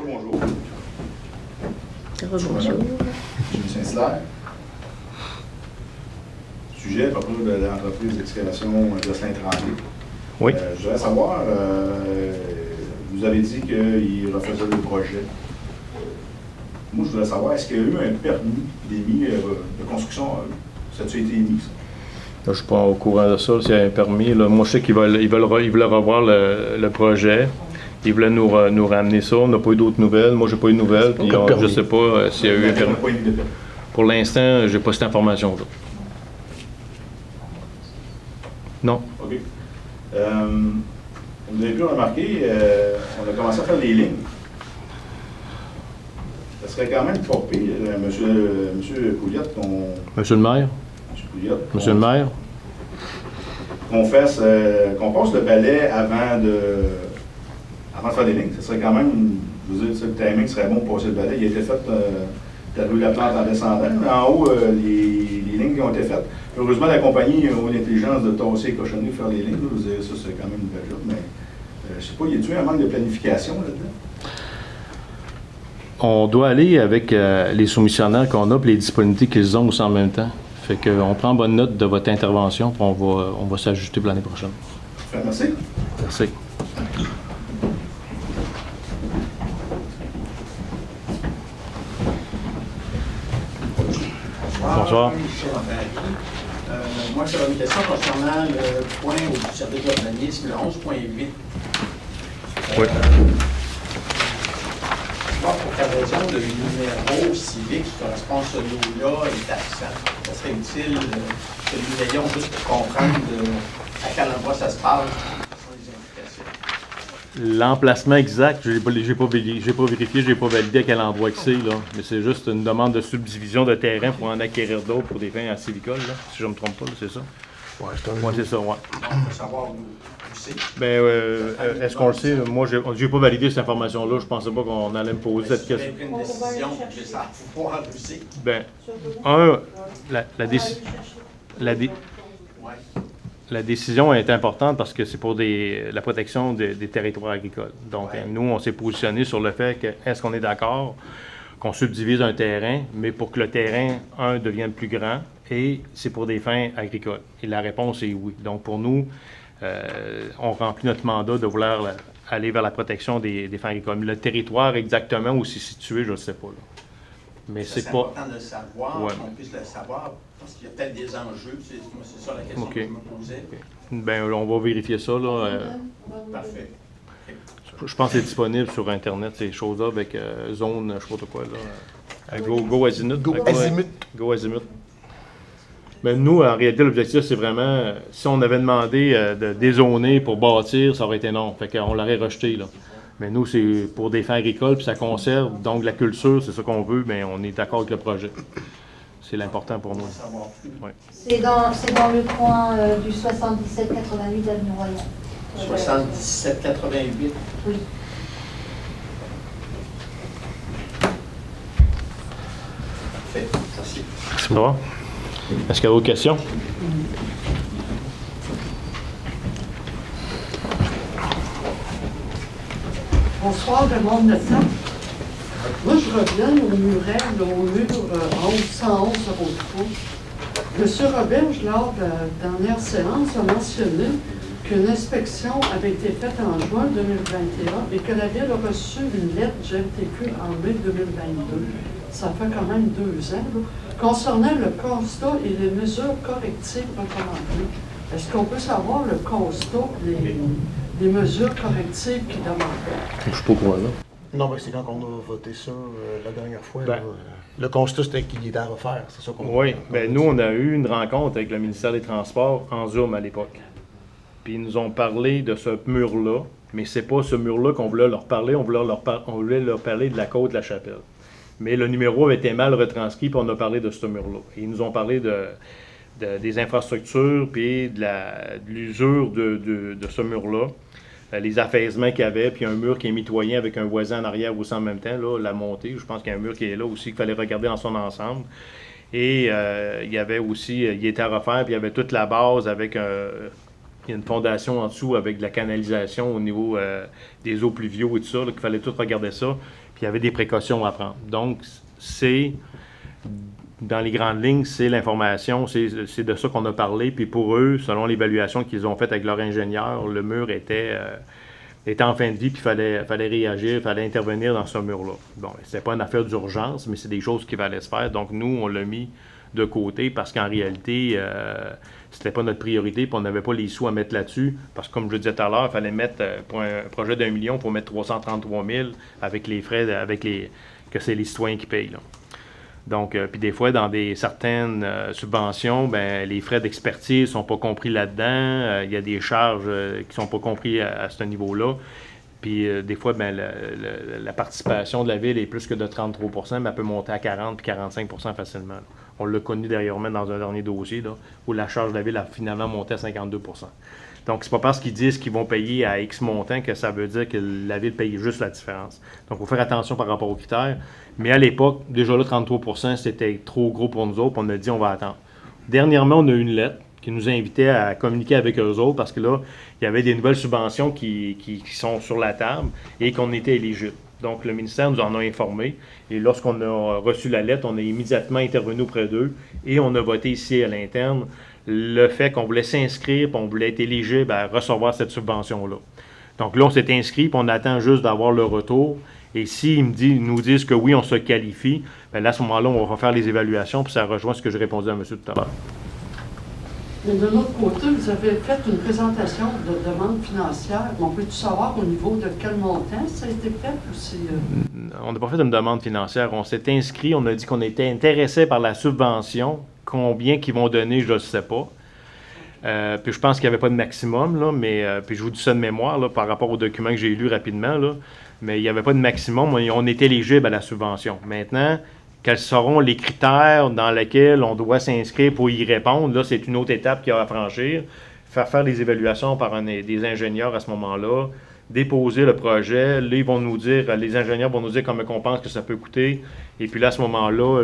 Bonjour. Bonjour. Jimmy Saint-Hilaire. Sujet à propos de l'entreprise d'excavation Jocelyn Tremblay. Oui. Je voudrais savoir, vous avez dit qu'il refaisait le projet. Moi, je voudrais savoir, est-ce qu'il y a eu un permis d'émis de construction? Ça a-tu été émis, ça? Je ne suis pas au courant de ça, s'il y a un permis. Là. Moi, je sais qu'ils veulent revoir le projet. Ils voulaient nous ramener ça. On n'a pas eu d'autres nouvelles. Moi, j'ai pas eu de nouvelles. Puis je ne sais pas s'il y a eu un permis. Pour l'instant, j'ai pas cette information-là. Non. OK. Vous avez pu remarquer, on a commencé à faire les lignes. Ça serait quand même pas pire, monsieur Pouliot, Monsieur le maire? Monsieur le maire? Qu'on passe le balai avant de faire des lignes. Ça serait quand même, je veux dire, le timing serait bon pour passer le balai. Il a été fait, tu as vu la plante en descendant. Mais en haut, les lignes qui ont été faites. Heureusement, la compagnie a eu l'intelligence de tasser et cochonner, faire les lignes. Là. Je veux dire, ça, c'est quand même une belle job. Mais je sais pas, y a-t-il un manque de planification là-dedans? On doit aller avec les soumissionnaires qu'on a et les disponibilités qu'ils ont aussi en même temps. Fait qu'on prend bonne note de votre intervention puis on va s'ajuster pour l'année prochaine. Merci. Merci. Bonsoir. Moi, j'avais une question concernant le point au service d'urbanisme, le 11.8. Oui. Pour quelle raison le numéro civique qui correspond à ce lot-là est absent? Ça serait utile que nous ayons juste pour comprendre à quel endroit ça se passe. L'emplacement exact, je n'ai pas vérifié, je n'ai pas validé à quel endroit que c'est, là. Mais c'est juste une demande de subdivision de terrain pour en acquérir d'autres pour des fins à silicoles, là, si je ne me trompe pas, là, c'est ça? Oui, c'est ça, ouais. On peut savoir où c'est. Ben, est-ce qu'on le sait? Moi, j'ai pas validé cette information-là. Je pensais pas qu'on allait me poser cette question. Si vous avez pris une décision, je sais pouvoir où c'est. Ben, la décision est importante parce que c'est pour la protection des territoires agricoles. Donc, nous, on s'est positionné sur le fait que, est-ce qu'on est d'accord qu'on subdivise un terrain, mais pour que le terrain, devienne plus grand, et c'est pour des fins agricoles. Et la réponse est oui. Donc, pour nous, on remplit notre mandat de vouloir aller vers la protection des fins agricoles. Le territoire exactement où c'est situé, je ne sais pas. Là. Mais c'est pas... important de le savoir, qu'on puisse le savoir, parce qu'il y a peut-être des enjeux. C'est ça la question que je me posais. Bien, on va vérifier ça, là. Parfait. Je pense que c'est disponible sur Internet, ces choses-là, avec zone, je sais pas quoi, là. Go Azimut. Go Azimut. Mais nous, en réalité, l'objectif, c'est vraiment, si on avait demandé de dézoner pour bâtir, ça aurait été non. Fait qu'on l'aurait rejeté, là. Mais nous, c'est pour des fins agricoles, puis ça conserve. Donc, la culture, c'est ça qu'on veut, mais on est d'accord avec le projet. C'est l'important pour nous. Oui. C'est dans le coin du 77-88 avenue Royale. 77-88? Oui. Parfait. Merci. Ça va? Est-ce qu'il y a d'autres questions? Bonsoir, demande de temps. Moi, je reviens au muret, au mur 111-03. M. Roberge, lors de la dernière séance, a mentionné qu'une inspection avait été faite en juin 2021 et que la Ville a reçu une lettre GMTQ en mai 2022. Ça fait quand même 2 ans. Là, concernant le constat et les mesures correctives recommandées. Est-ce qu'on peut savoir le constat, les mesures correctives qu'ils demandaient. Je suis pas au courant, là. Non, mais c'est quand on a voté ça la dernière fois. Ben, là, le constat, c'était qu'il était à refaire. C'est ça qu'on Oui, ben nous, on a eu une rencontre avec le ministère des Transports en Zoom à l'époque. Puis ils nous ont parlé de ce mur-là, mais c'est pas ce mur-là qu'on voulait leur parler, on voulait leur parler de la côte de la Chapelle. Mais le numéro avait été mal retranscrit, puis on a parlé de ce mur-là. Et ils nous ont parlé des infrastructures, puis de l'usure de ce mur-là. Les affaisements qu'il y avait, puis un mur qui est mitoyen avec un voisin en arrière aussi en même temps, là, la montée. Je pense qu'il y a un mur qui est là aussi qu'il fallait regarder dans son ensemble. Et il y avait aussi, il était à refaire, puis il y avait toute la base avec une fondation en dessous avec de la canalisation au niveau des eaux pluviaux et tout ça, qu'il fallait tout regarder ça, puis il y avait des précautions à prendre. Donc, c'est, dans les grandes lignes, c'est l'information, c'est de ça qu'on a parlé, puis pour eux, selon l'évaluation qu'ils ont faite avec leur ingénieur, le mur était en fin de vie, puis il fallait réagir, il fallait intervenir dans ce mur-là. Bon, c'était pas une affaire d'urgence, mais c'est des choses qui allaient se faire, donc nous, on l'a mis de côté parce qu'en réalité, c'était pas notre priorité, puis on n'avait pas les sous à mettre là-dessus, parce que comme je le disais tout à l'heure, il fallait mettre, pour un projet d'1 million, il faut mettre 333 000 avec les frais, que c'est les citoyens qui payent, là. Donc, puis des fois, dans certaines subventions, ben, les frais d'expertise ne sont pas compris là-dedans. Il y a des charges qui ne sont pas comprises à ce niveau-là. Puis des fois, ben, la participation de la Ville est plus que de 33 %, mais elle peut monter à 40 puis 45 % facilement. Là. On l'a connu dernièrement dans un dernier dossier, là, où la charge de la Ville a finalement monté à 52 %. Donc, c'est pas parce qu'ils disent qu'ils vont payer à X montant que ça veut dire que la Ville paye juste la différence. Donc, il faut faire attention par rapport aux critères. Mais à l'époque, déjà là, 33 %, c'était trop gros pour nous autres. On a dit, on va attendre. Dernièrement, on a eu une lettre qui nous invitait à communiquer avec eux autres parce que là, il y avait des nouvelles subventions qui sont sur la table et qu'on était éligible. Donc, le ministère nous en a informé. Et lorsqu'on a reçu la lettre, on a immédiatement intervenu auprès d'eux et on a voté ici à l'interne le fait qu'on voulait s'inscrire, puis on voulait être éligible à recevoir cette subvention-là. Donc là, on s'est inscrit, puis on attend juste d'avoir le retour. Et s'ils nous disent que oui, on se qualifie, bien là, à ce moment-là, on va faire les évaluations, puis ça rejoint ce que j'ai répondu à M. tout à l'heure. Mais de l'autre côté, vous avez fait une présentation de demande financière. On peut-tu savoir au niveau de quel montant ça a été fait? Ou c'est, On n'a pas fait une demande financière. On s'est inscrit, on a dit qu'on était intéressé par la subvention. Combien qu'ils vont donner, je ne sais pas. Puis je pense qu'il n'y avait pas de maximum, là, mais puis je vous dis ça de mémoire là, par rapport aux documents que j'ai lus rapidement, là, mais il n'y avait pas de maximum. On est éligible à la subvention. Maintenant, quels seront les critères dans lesquels on doit s'inscrire pour y répondre, là, c'est une autre étape qu'il y a à franchir. Faire des évaluations par des ingénieurs à ce moment-là, déposer le projet. Là, ils vont nous dire, les ingénieurs vont nous dire combien on pense que ça peut coûter. Et puis là, à ce moment-là,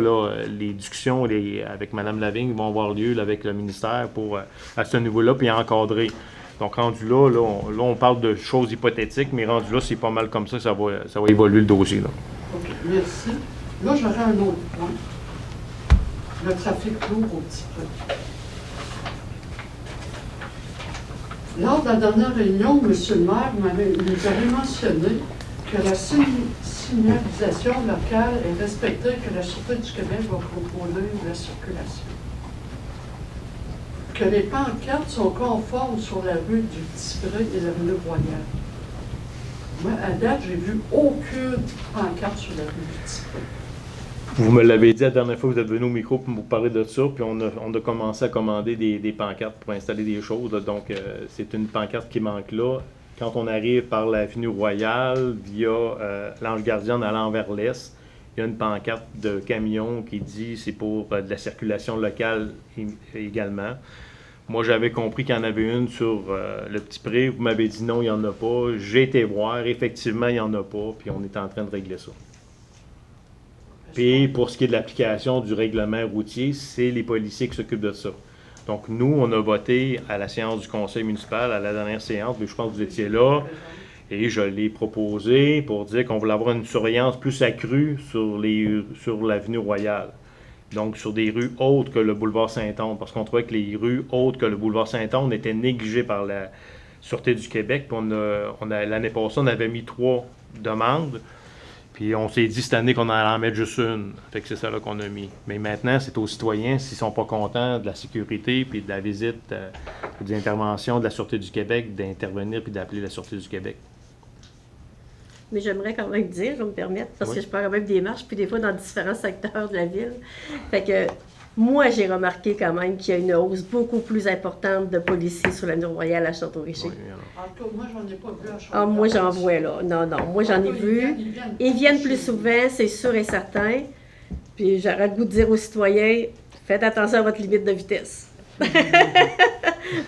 les discussions avec Mme Lavigne vont avoir lieu là, avec le ministère à ce niveau-là, puis encadrer. Donc, rendu là, on parle de choses hypothétiques, mais rendu là, c'est pas mal comme ça que ça va évoluer le dossier. Là. OK, merci. Là, j'aurais un autre point. Le trafic lourd au petit peu. Lors de la dernière réunion, M. le maire nous avait mentionné que la signalisation locale est respectée et que la Sûreté du Québec va contrôler la circulation. Que les pancartes sont conformes sur la rue du Petit-Pré et l'avenue Royale. Moi, à date, j'ai vu aucune pancarte sur la rue du Petit-Pré. Vous me l'avez dit la dernière fois que vous êtes venu au micro pour vous parler de ça, puis on a commencé à commander des pancartes pour installer des choses. Donc, c'est une pancarte qui manque là. Quand on arrive par l'avenue Royale, via l'Ange Gardien allant vers l'est, il y a une pancarte de camion qui dit c'est pour de la circulation locale également. Moi, j'avais compris qu'il y en avait une sur le Petit Pré. Vous m'avez dit non, il n'y en a pas. J'ai été voir. Effectivement, il n'y en a pas. Puis on est en train de régler ça. Puis pour ce qui est de l'application du règlement routier, c'est les policiers qui s'occupent de ça. Donc nous, on a voté à la séance du conseil municipal, à la dernière séance, mais je pense que vous étiez là, et je l'ai proposé pour dire qu'on voulait avoir une surveillance plus accrue sur l'avenue Royale. Donc sur des rues autres que le boulevard Saint-Onde, parce qu'on trouvait que les rues autres que le boulevard Saint-Onde étaient négligées par la Sûreté du Québec. Puis l'année passée, on avait mis 3 demandes. Puis on s'est dit cette année qu'on allait en mettre juste une. Fait que c'est ça là qu'on a mis. Mais maintenant, c'est aux citoyens, s'ils sont pas contents de la sécurité puis de la visite des interventions de la Sûreté du Québec, d'intervenir puis d'appeler la Sûreté du Québec. Mais j'aimerais quand même dire, je vais me permettre, parce Oui. que je pars quand même des marches, puis des fois dans différents secteurs de la ville. Fait que moi, j'ai remarqué quand même qu'il y a une hausse beaucoup plus importante de policiers sur la Nord-Royale à Château-Richer. En tout cas, moi, j'en ai pas vu à Château. Ah, moi, j'en vois là. Non, non, moi, j'en ai vu. Ils viennent plus souvent, c'est sûr et certain. Puis j'aurais le goût de dire aux citoyens, faites attention à votre limite de vitesse.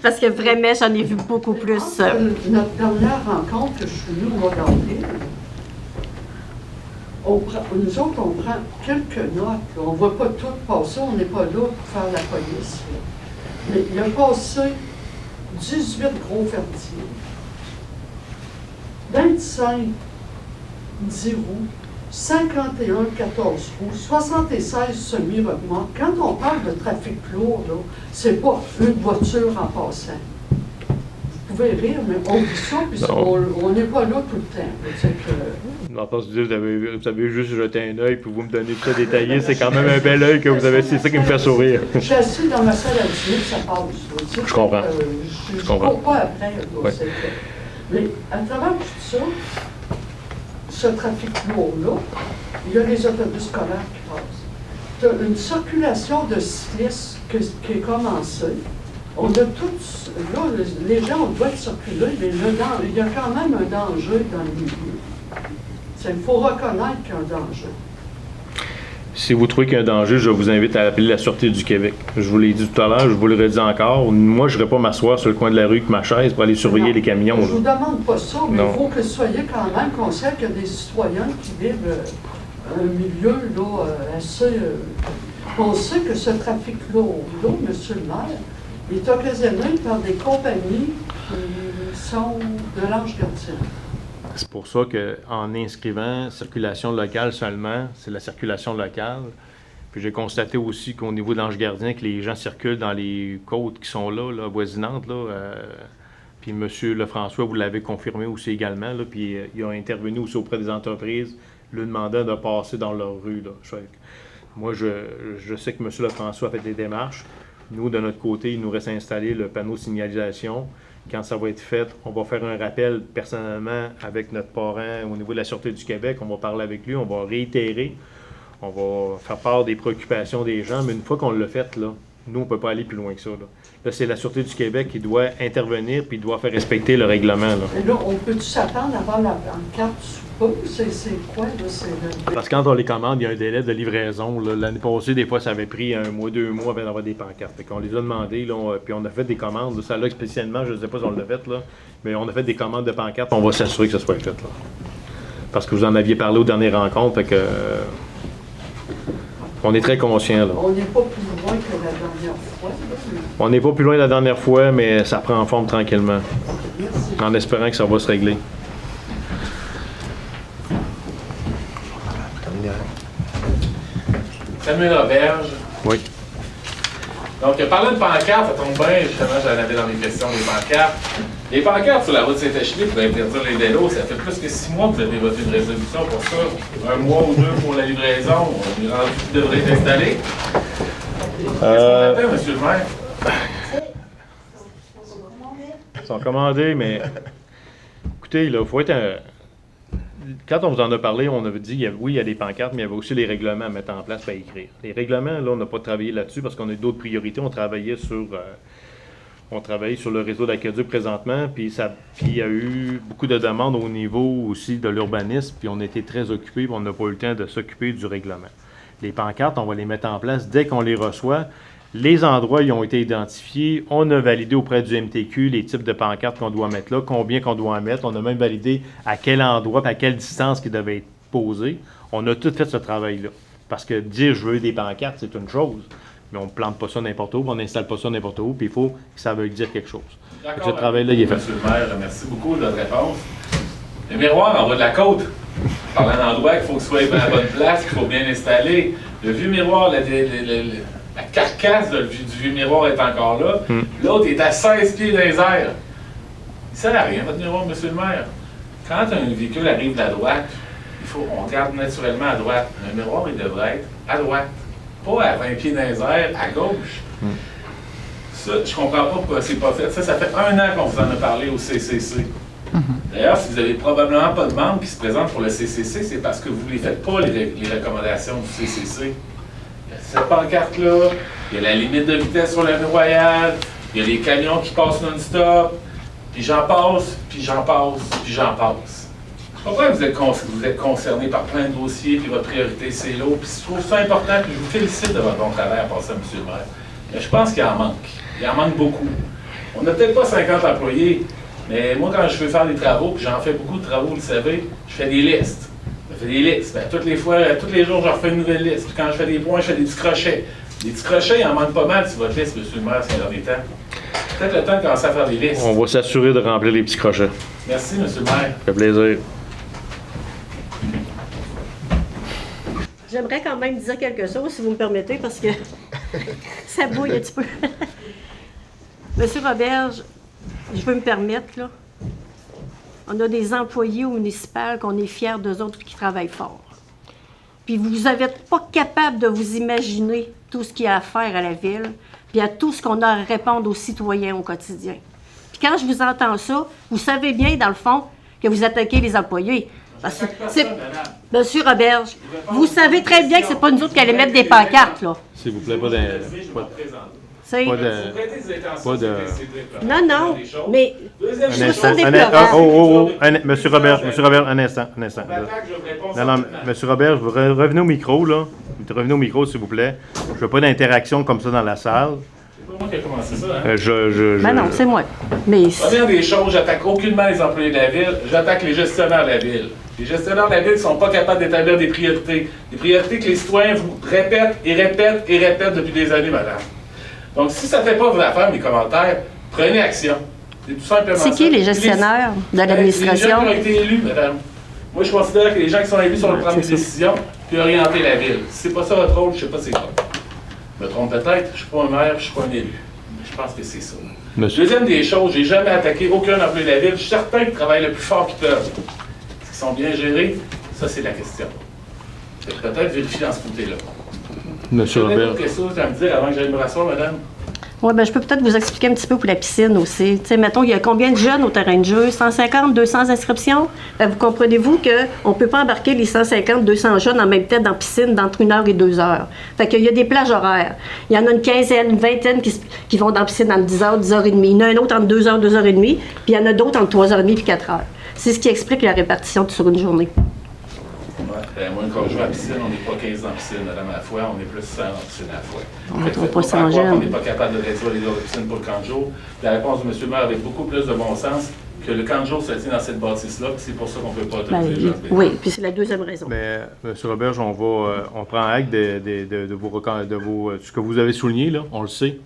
Parce que vraiment, j'en ai vu beaucoup plus. Notre dernière rencontre que je suis venue au mois d'avril, nous autres, on prend quelques notes. Là. On ne voit pas tout passer, on n'est pas là pour faire la police. Là. Mais il a passé 18 gros fertiers, 25 10 roues, 51 14 roues, 76 semi-remorques. Quand on parle de trafic lourd, là, c'est pas une voiture en passant. Vous pouvez rire, mais on dit ça, puis on n'est pas là tout le temps. C'est que... Non, parce que vous avez juste jeté un œil, puis vous me donnez tout ça détaillé. C'est quand même un bel œil que vous avez. C'est ça qui me fait sourire. Je suis assis dans ma salle à dîner, ça passe. Là, je comprends. Je cours pas après. Là, ouais. Mais à travers tout ça, ce trafic lourd-là, il y a les autobus scolaires qui passent. Il y a une circulation de cyclistes qui est commencée. On a tous, là, les gens, on doit circuler, mais il y a quand même un danger dans le milieu. Il faut reconnaître qu'il y a un danger. Si vous trouvez qu'il y a un danger, je vous invite à appeler la Sûreté du Québec. Je vous l'ai dit tout à l'heure, je vous le redis encore. Moi, je ne vais pas m'asseoir sur le coin de la rue avec ma chaise pour aller surveiller les camions. Je ne vous demande pas ça, mais non. Il faut que vous soyez quand même conscient qu'il y a des citoyens qui vivent un milieu là, assez... on sait que ce trafic lourd-là, M. le maire, est occasionné par des compagnies qui sont de l'Ange gardien. C'est pour ça qu'en inscrivant circulation locale seulement, c'est la circulation locale. Puis j'ai constaté aussi qu'au niveau de l'Ange gardien, que les gens circulent dans les côtes qui sont là voisinantes. Puis M. Lefrançois, vous l'avez confirmé aussi également. Là, puis il a intervenu aussi auprès des entreprises, lui demandant de passer dans leur rue. Là. Moi, je sais que M. Lefrançois a fait des démarches. Nous, de notre côté, il nous reste à installer le panneau de signalisation. Quand ça va être fait, on va faire un rappel personnellement avec notre parent au niveau de la Sûreté du Québec. On va parler avec lui, on va réitérer, on va faire part des préoccupations des gens. Mais une fois qu'on l'a fait, là, nous, on ne peut pas aller plus loin que ça. Là, c'est la Sûreté du Québec qui doit intervenir puis doit faire respecter le règlement. Là. Et là, on peut-tu s'attendre à avoir la carte sous peu? C'est quoi, là? Parce que quand on les commande, il y a un délai de livraison. L'année passée, des fois, ça avait pris 1 mois, 2 mois avant d'avoir des pancartes. Fait qu'on les a demandés, là, puis on a fait des commandes. Ça, là, spécialement, je ne sais pas si on l'a fait, là, mais on a fait des commandes de pancartes. On va s'assurer que ça soit fait. Là. Parce que vous en aviez parlé aux dernières rencontres, fait que... on est très conscients. Là. On n'est pas plus loin que la dernière fois. Là. On n'est pas plus loin de la dernière fois, mais ça prend forme tranquillement. Merci. En espérant que ça va se régler. Samuel Roberge. Oui. Donc, parlant de pancartes, ça tombe bien, justement, j'en avais dans mes questions, les pancartes. Les pancartes sur la route Saint-Achille pour interdire les vélos, ça fait plus que 6 mois que vous avez voté une résolution pour ça. 1 mois ou 2 pour la livraison, on est rendu qui devrait être installé. Qu'est-ce qu'on appelle, M. le maire? Ils sont commandés, mais écoutez, il faut être Quand on vous en a parlé, on avait dit, oui, il y a des pancartes, mais il y avait aussi les règlements à mettre en place et à écrire. Les règlements, là, on n'a pas travaillé là-dessus parce qu'on a d'autres priorités. On travaillait sur le réseau d'aqueduc présentement, puis il y a eu beaucoup de demandes au niveau aussi de l'urbanisme, puis on était très occupés, puis on n'a pas eu le temps de s'occuper du règlement. Les pancartes, on va les mettre en place dès qu'on les reçoit. Les endroits y ont été identifiés. On a validé auprès du MTQ les types de pancartes qu'on doit mettre là, combien qu'on doit en mettre. On a même validé à quel endroit et à quelle distance qui devait être posé. On a tout fait ce travail-là. Parce que dire « je veux des pancartes », c'est une chose. Mais on ne plante pas ça n'importe où, on n'installe pas ça n'importe où, puis il faut que ça veuille dire quelque chose. Ce travail-là, il est fait. Monsieur le maire, merci beaucoup de votre réponse. Le miroir en bas de la côte, parlant d'endroit qu'il faut que ce soit à la bonne place, qu'il faut bien installer. Le vieux miroir, la carcasse du vieux miroir est encore là. L'autre est à 16 pieds dans les airs. Il ne sert à rien, votre miroir, monsieur le maire. Quand un véhicule arrive de la droite, on regarde naturellement à droite. Un miroir, il devrait être à droite. Pas à 20 pieds dans les airs, à gauche. Ça, je comprends pas pourquoi c'est pas fait. Ça fait 1 an qu'on vous en a parlé au CCC. D'ailleurs, si vous n'avez probablement pas de membres qui se présentent pour le CCC, c'est parce que vous ne les faites pas, les recommandations du CCC. Il y a cette pancarte-là, il y a la limite de vitesse sur l'avenue Royale, il y a les camions qui passent non-stop, puis j'en passe, puis j'en passe, puis j'en passe. Je comprends que vous êtes concerné par plein de dossiers, puis votre priorité, c'est l'eau, puis je trouve ça important, puis je vous félicite de votre bon travail à passer, M. le maire. Mais je pense qu'il en manque. Il en manque beaucoup. On n'a peut-être pas 50 employés, mais moi, quand je veux faire des travaux, puis j'en fais beaucoup de travaux, vous le savez, je fais des listes. Je fais des listes. Ben, tous les jours, je refais une nouvelle liste. Puis quand je fais des points, je fais des petits crochets. Des petits crochets, il en manque pas mal sur votre liste, M. le maire, ces derniers temps. Peut-être le temps de commencer à faire des listes. On va s'assurer de remplir les petits crochets. Merci, M. le maire. Ça fait plaisir. J'aimerais quand même dire quelque chose, si vous me permettez, parce que ça bouille un petit peu. Monsieur Roberge, je veux me permettre, là. On a des employés au municipal qu'on est fiers d'eux autres qui travaillent fort. Puis vous n'êtes pas capable de vous imaginer tout ce qu'il y a à faire à la ville, puis à tout ce qu'on a à répondre aux citoyens au quotidien. Puis quand je vous entends ça, vous savez bien, dans le fond, que vous attaquez les employés. Parce que Monsieur Roberge, vous savez très bien que c'est pas nous autres qui allons mettre des pancartes, là. S'il vous plaît, pas de... Non, non, mais un instant, Monsieur Robert, un instant. Non, Monsieur Robert, vous revenez au micro, là. Revenez au micro, s'il vous plaît. Je veux pas d'interaction comme ça dans la salle. C'est pas moi qui ai commencé ça, hein? Ben non, c'est moi. Mais... Première des choses, j'attaque aucunement les employés de la ville, j'attaque les gestionnaires de la ville. Les gestionnaires de la ville ne sont pas capables d'établir des priorités. Des priorités que les citoyens vous répètent et répètent et répètent depuis des années, madame. Donc, si ça ne fait pas vos affaires, mes commentaires, prenez action. C'est tout simplement ça. C'est qui les gestionnaires de l'administration? Les gens qui ont été élus, madame. Moi, je considère que les gens qui sont élus sont le prendre des décisions puis orienter la ville. Si c'est pas ça votre rôle, je ne sais pas c'est quoi. Je me trompe peut-être, je ne suis pas un maire, je ne suis pas un élu. Mais je pense que c'est ça. Deuxième des choses, j'ai jamais attaqué aucun employé de la ville. Je suis certain qu'ils travaillent le plus fort qu'ils peuvent. Est-ce qu'ils sont bien gérés? Ça, c'est la question. Peut-être vérifier dans ce côté-là. Monsieur Robert. Vous avez quelque chose à me dire avant que j'aille me rasseoir, madame? Oui, bien, je peux peut-être vous expliquer un petit peu pour la piscine aussi. Tu sais, mettons, il y a combien de jeunes au terrain de jeu? 150, 200 inscriptions? Bien, vous comprenez-vous qu'on ne peut pas embarquer les 150, 200 jeunes en même temps dans la piscine d'entre 1 heure et 2 heures. Fait qu'il y a des plages horaires. Il y en a une quinzaine, une vingtaine qui vont dans la piscine entre 10 heures, 10 heures et demie. Il y en a un autre entre 2 heures, 2 heures et demie. Puis il y en a d'autres entre 3 heures et demie et 4 heures. C'est ce qui explique la répartition sur une journée. Moi, quand je joue à la piscine, on n'est pas 15 dans la piscine, madame, à la fois, on est plus 100 dans la piscine à la fois. On n'est pas 100 jeunes. On n'est pas capable de réduire les heures de piscine pour le camp de jour. La réponse de M. le maire avait beaucoup plus de bon sens que le camp de jour se tient dans cette bâtisse-là, c'est pour ça qu'on ne peut pas autoriser les gens. Oui, puis c'est la deuxième raison. Mais, M. Roberge, on prend acte de ce que vous avez souligné, là, on le sait.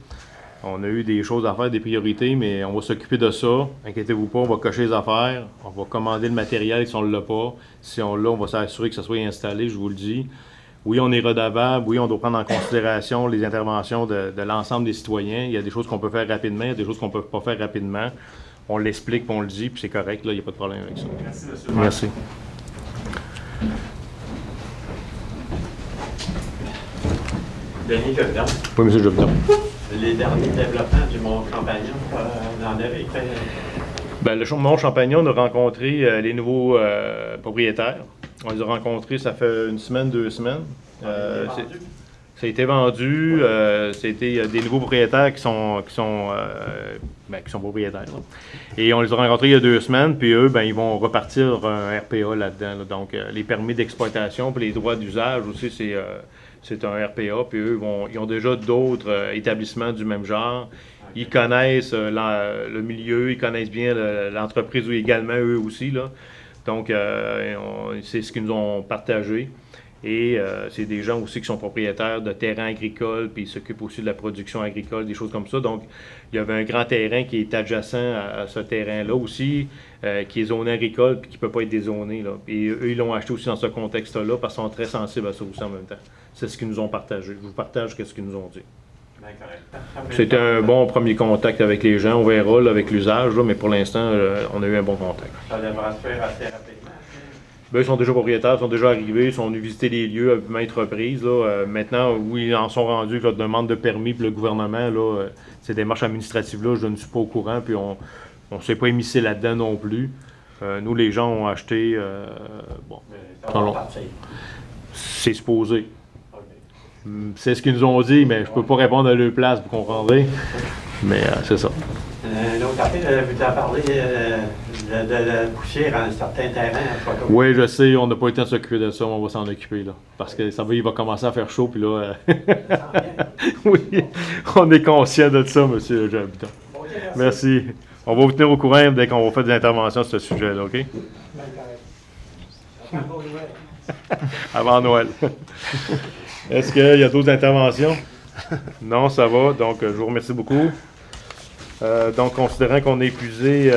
On a eu des choses à faire, des priorités, mais on va s'occuper de ça. Inquiétez-vous pas, on va cocher les affaires. On va commander le matériel si on ne l'a pas. Si on l'a, on va s'assurer que ça soit installé, je vous le dis. Oui, on est redevable. Oui, on doit prendre en considération les interventions de l'ensemble des citoyens. Il y a des choses qu'on peut faire rapidement, il y a des choses qu'on ne peut pas faire rapidement. On l'explique, puis on le dit, puis c'est correct. Là, il n'y a pas de problème avec ça. Merci, M. le maire. Merci. Denis Jovenel. Oui, M. Jovenel. Les derniers développements du Mont-Champagnon, vous en avez fait? Ben, le Mont-Champagnon, on a rencontré les nouveaux propriétaires. On les a rencontrés, ça fait 1 semaine, 2 semaines. Ça a été vendu. C'était des nouveaux propriétaires qui sont propriétaires. Là. Et on les a rencontrés il y a 2 semaines, puis eux, ben, ils vont repartir un RPA là-dedans. Là. Donc, les permis d'exploitation, puis les droits d'usage aussi, c'est un RPA, puis eux, ils ont déjà d'autres établissements du même genre. Ils connaissent le milieu, ils connaissent bien l'entreprise également, eux aussi. Là. Donc, c'est ce qu'ils nous ont partagé. Et c'est des gens aussi qui sont propriétaires de terrains agricoles, puis ils s'occupent aussi de la production agricole, des choses comme ça. Donc, il y avait un grand terrain qui est adjacent à ce terrain-là aussi, qui est zoné agricole, puis qui ne peut pas être dézoné. Là. Et eux, ils l'ont acheté aussi dans ce contexte-là, parce qu'ils sont très sensibles à ça aussi en même temps. C'est ce qu'ils nous ont partagé. Je vous partage ce qu'ils nous ont dit. C'était un bon premier contact avec les gens. On verra là, avec l'usage, mais pour l'instant, on a eu un bon contact. Ça devra se faire assez rapidement. Ben, ils sont déjà propriétaires, ils sont déjà arrivés, ils sont venus visiter les lieux à maintes reprises. Là. Maintenant, oui, ils en sont rendus que la demande de permis pour le gouvernement, là, ces démarches administratives-là, je ne suis pas au courant, puis on ne s'est pas émissé là-dedans non plus. Nous, les gens ont acheté... bon, c'est supposé. C'est ce qu'ils nous ont dit, mais je peux pas répondre à leur place, vous comprendrez. Mais c'est ça. L'autre affaire, vous en parlez de la poussière à un certain terrain. Oui, je sais, on n'a pas eu le temps de s'occuper de ça, mais on va s'en occuper, là. Parce que ça va, il va commencer à faire chaud, puis là... oui, on est conscient de ça, monsieur le habitant. Merci. On va vous tenir au courant dès qu'on va faire des interventions sur ce sujet-là, OK? Avant Noël. Est-ce qu'il y a d'autres interventions? Non, ça va. Donc, je vous remercie beaucoup. Donc, considérant qu'on a épuisé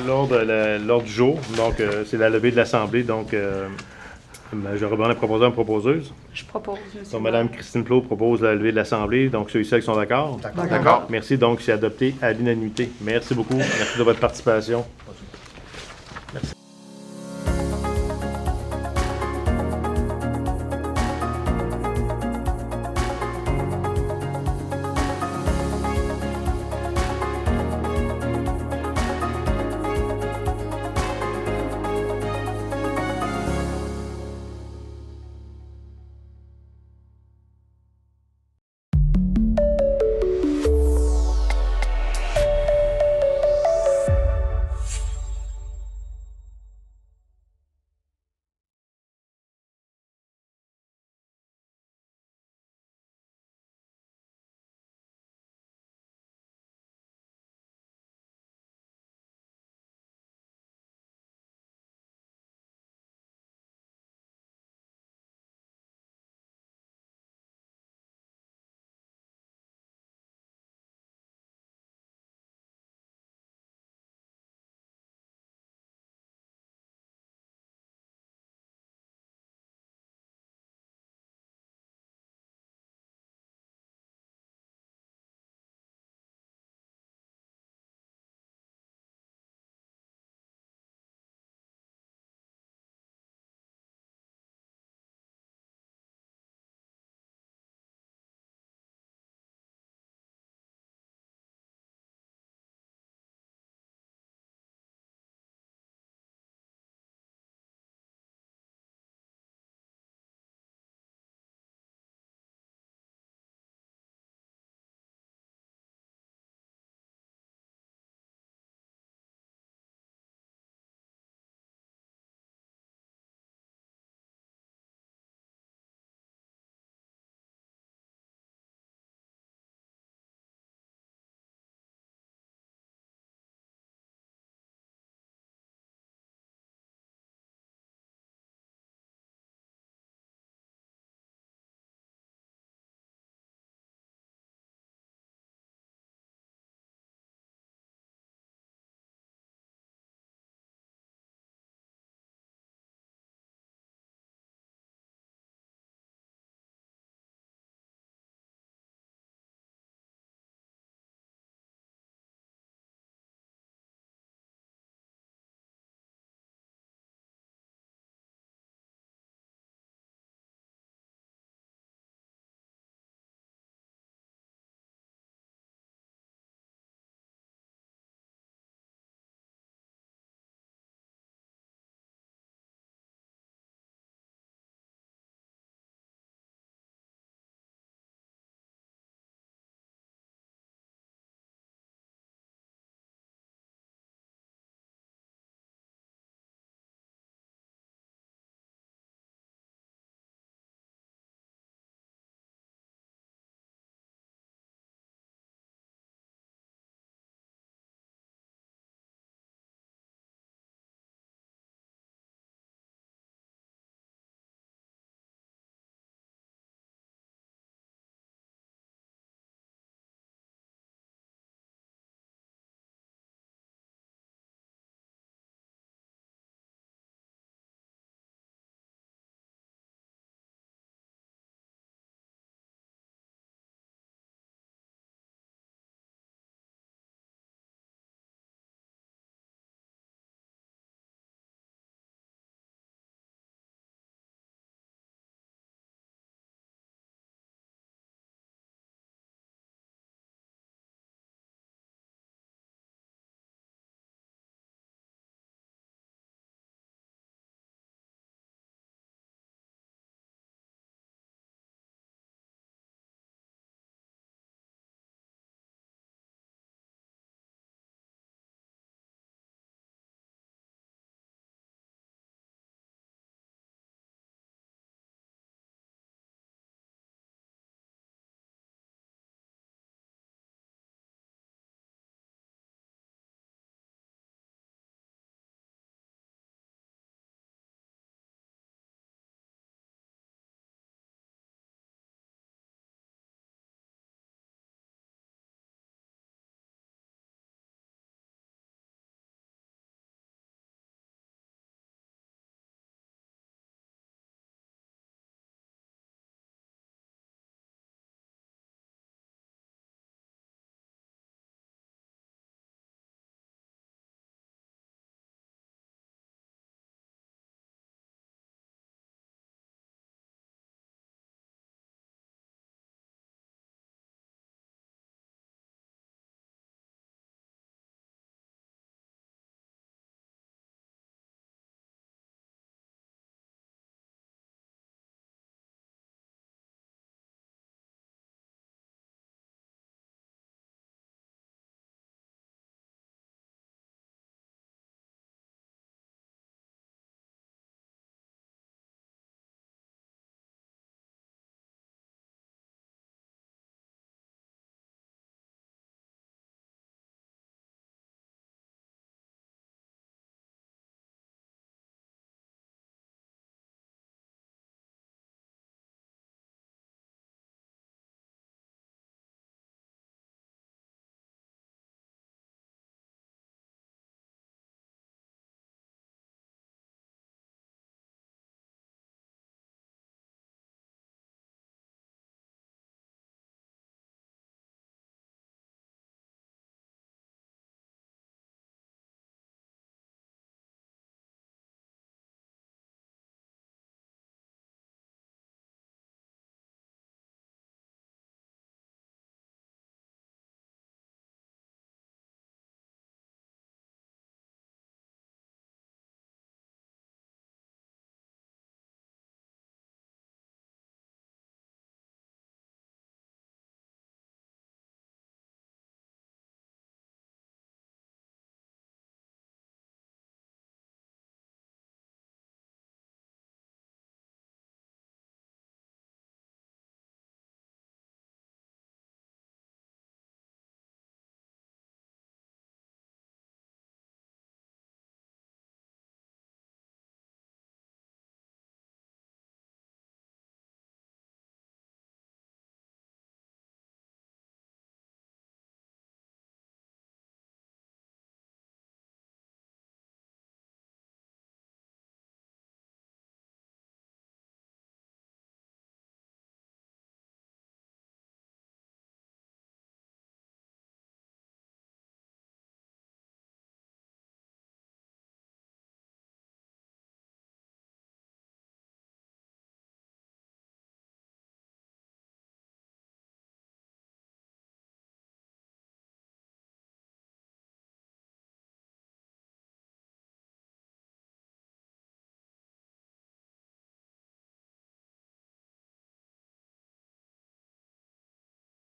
l'ordre du jour, donc c'est la levée de l'Assemblée, donc je reprends la proposeuse. Je propose, monsieur. Donc, Mme Christine Plot propose la levée de l'Assemblée, donc ceux-ci qui sont d'accord? D'accord. Merci, donc c'est adopté à l'unanimité. Merci beaucoup. Merci de votre participation.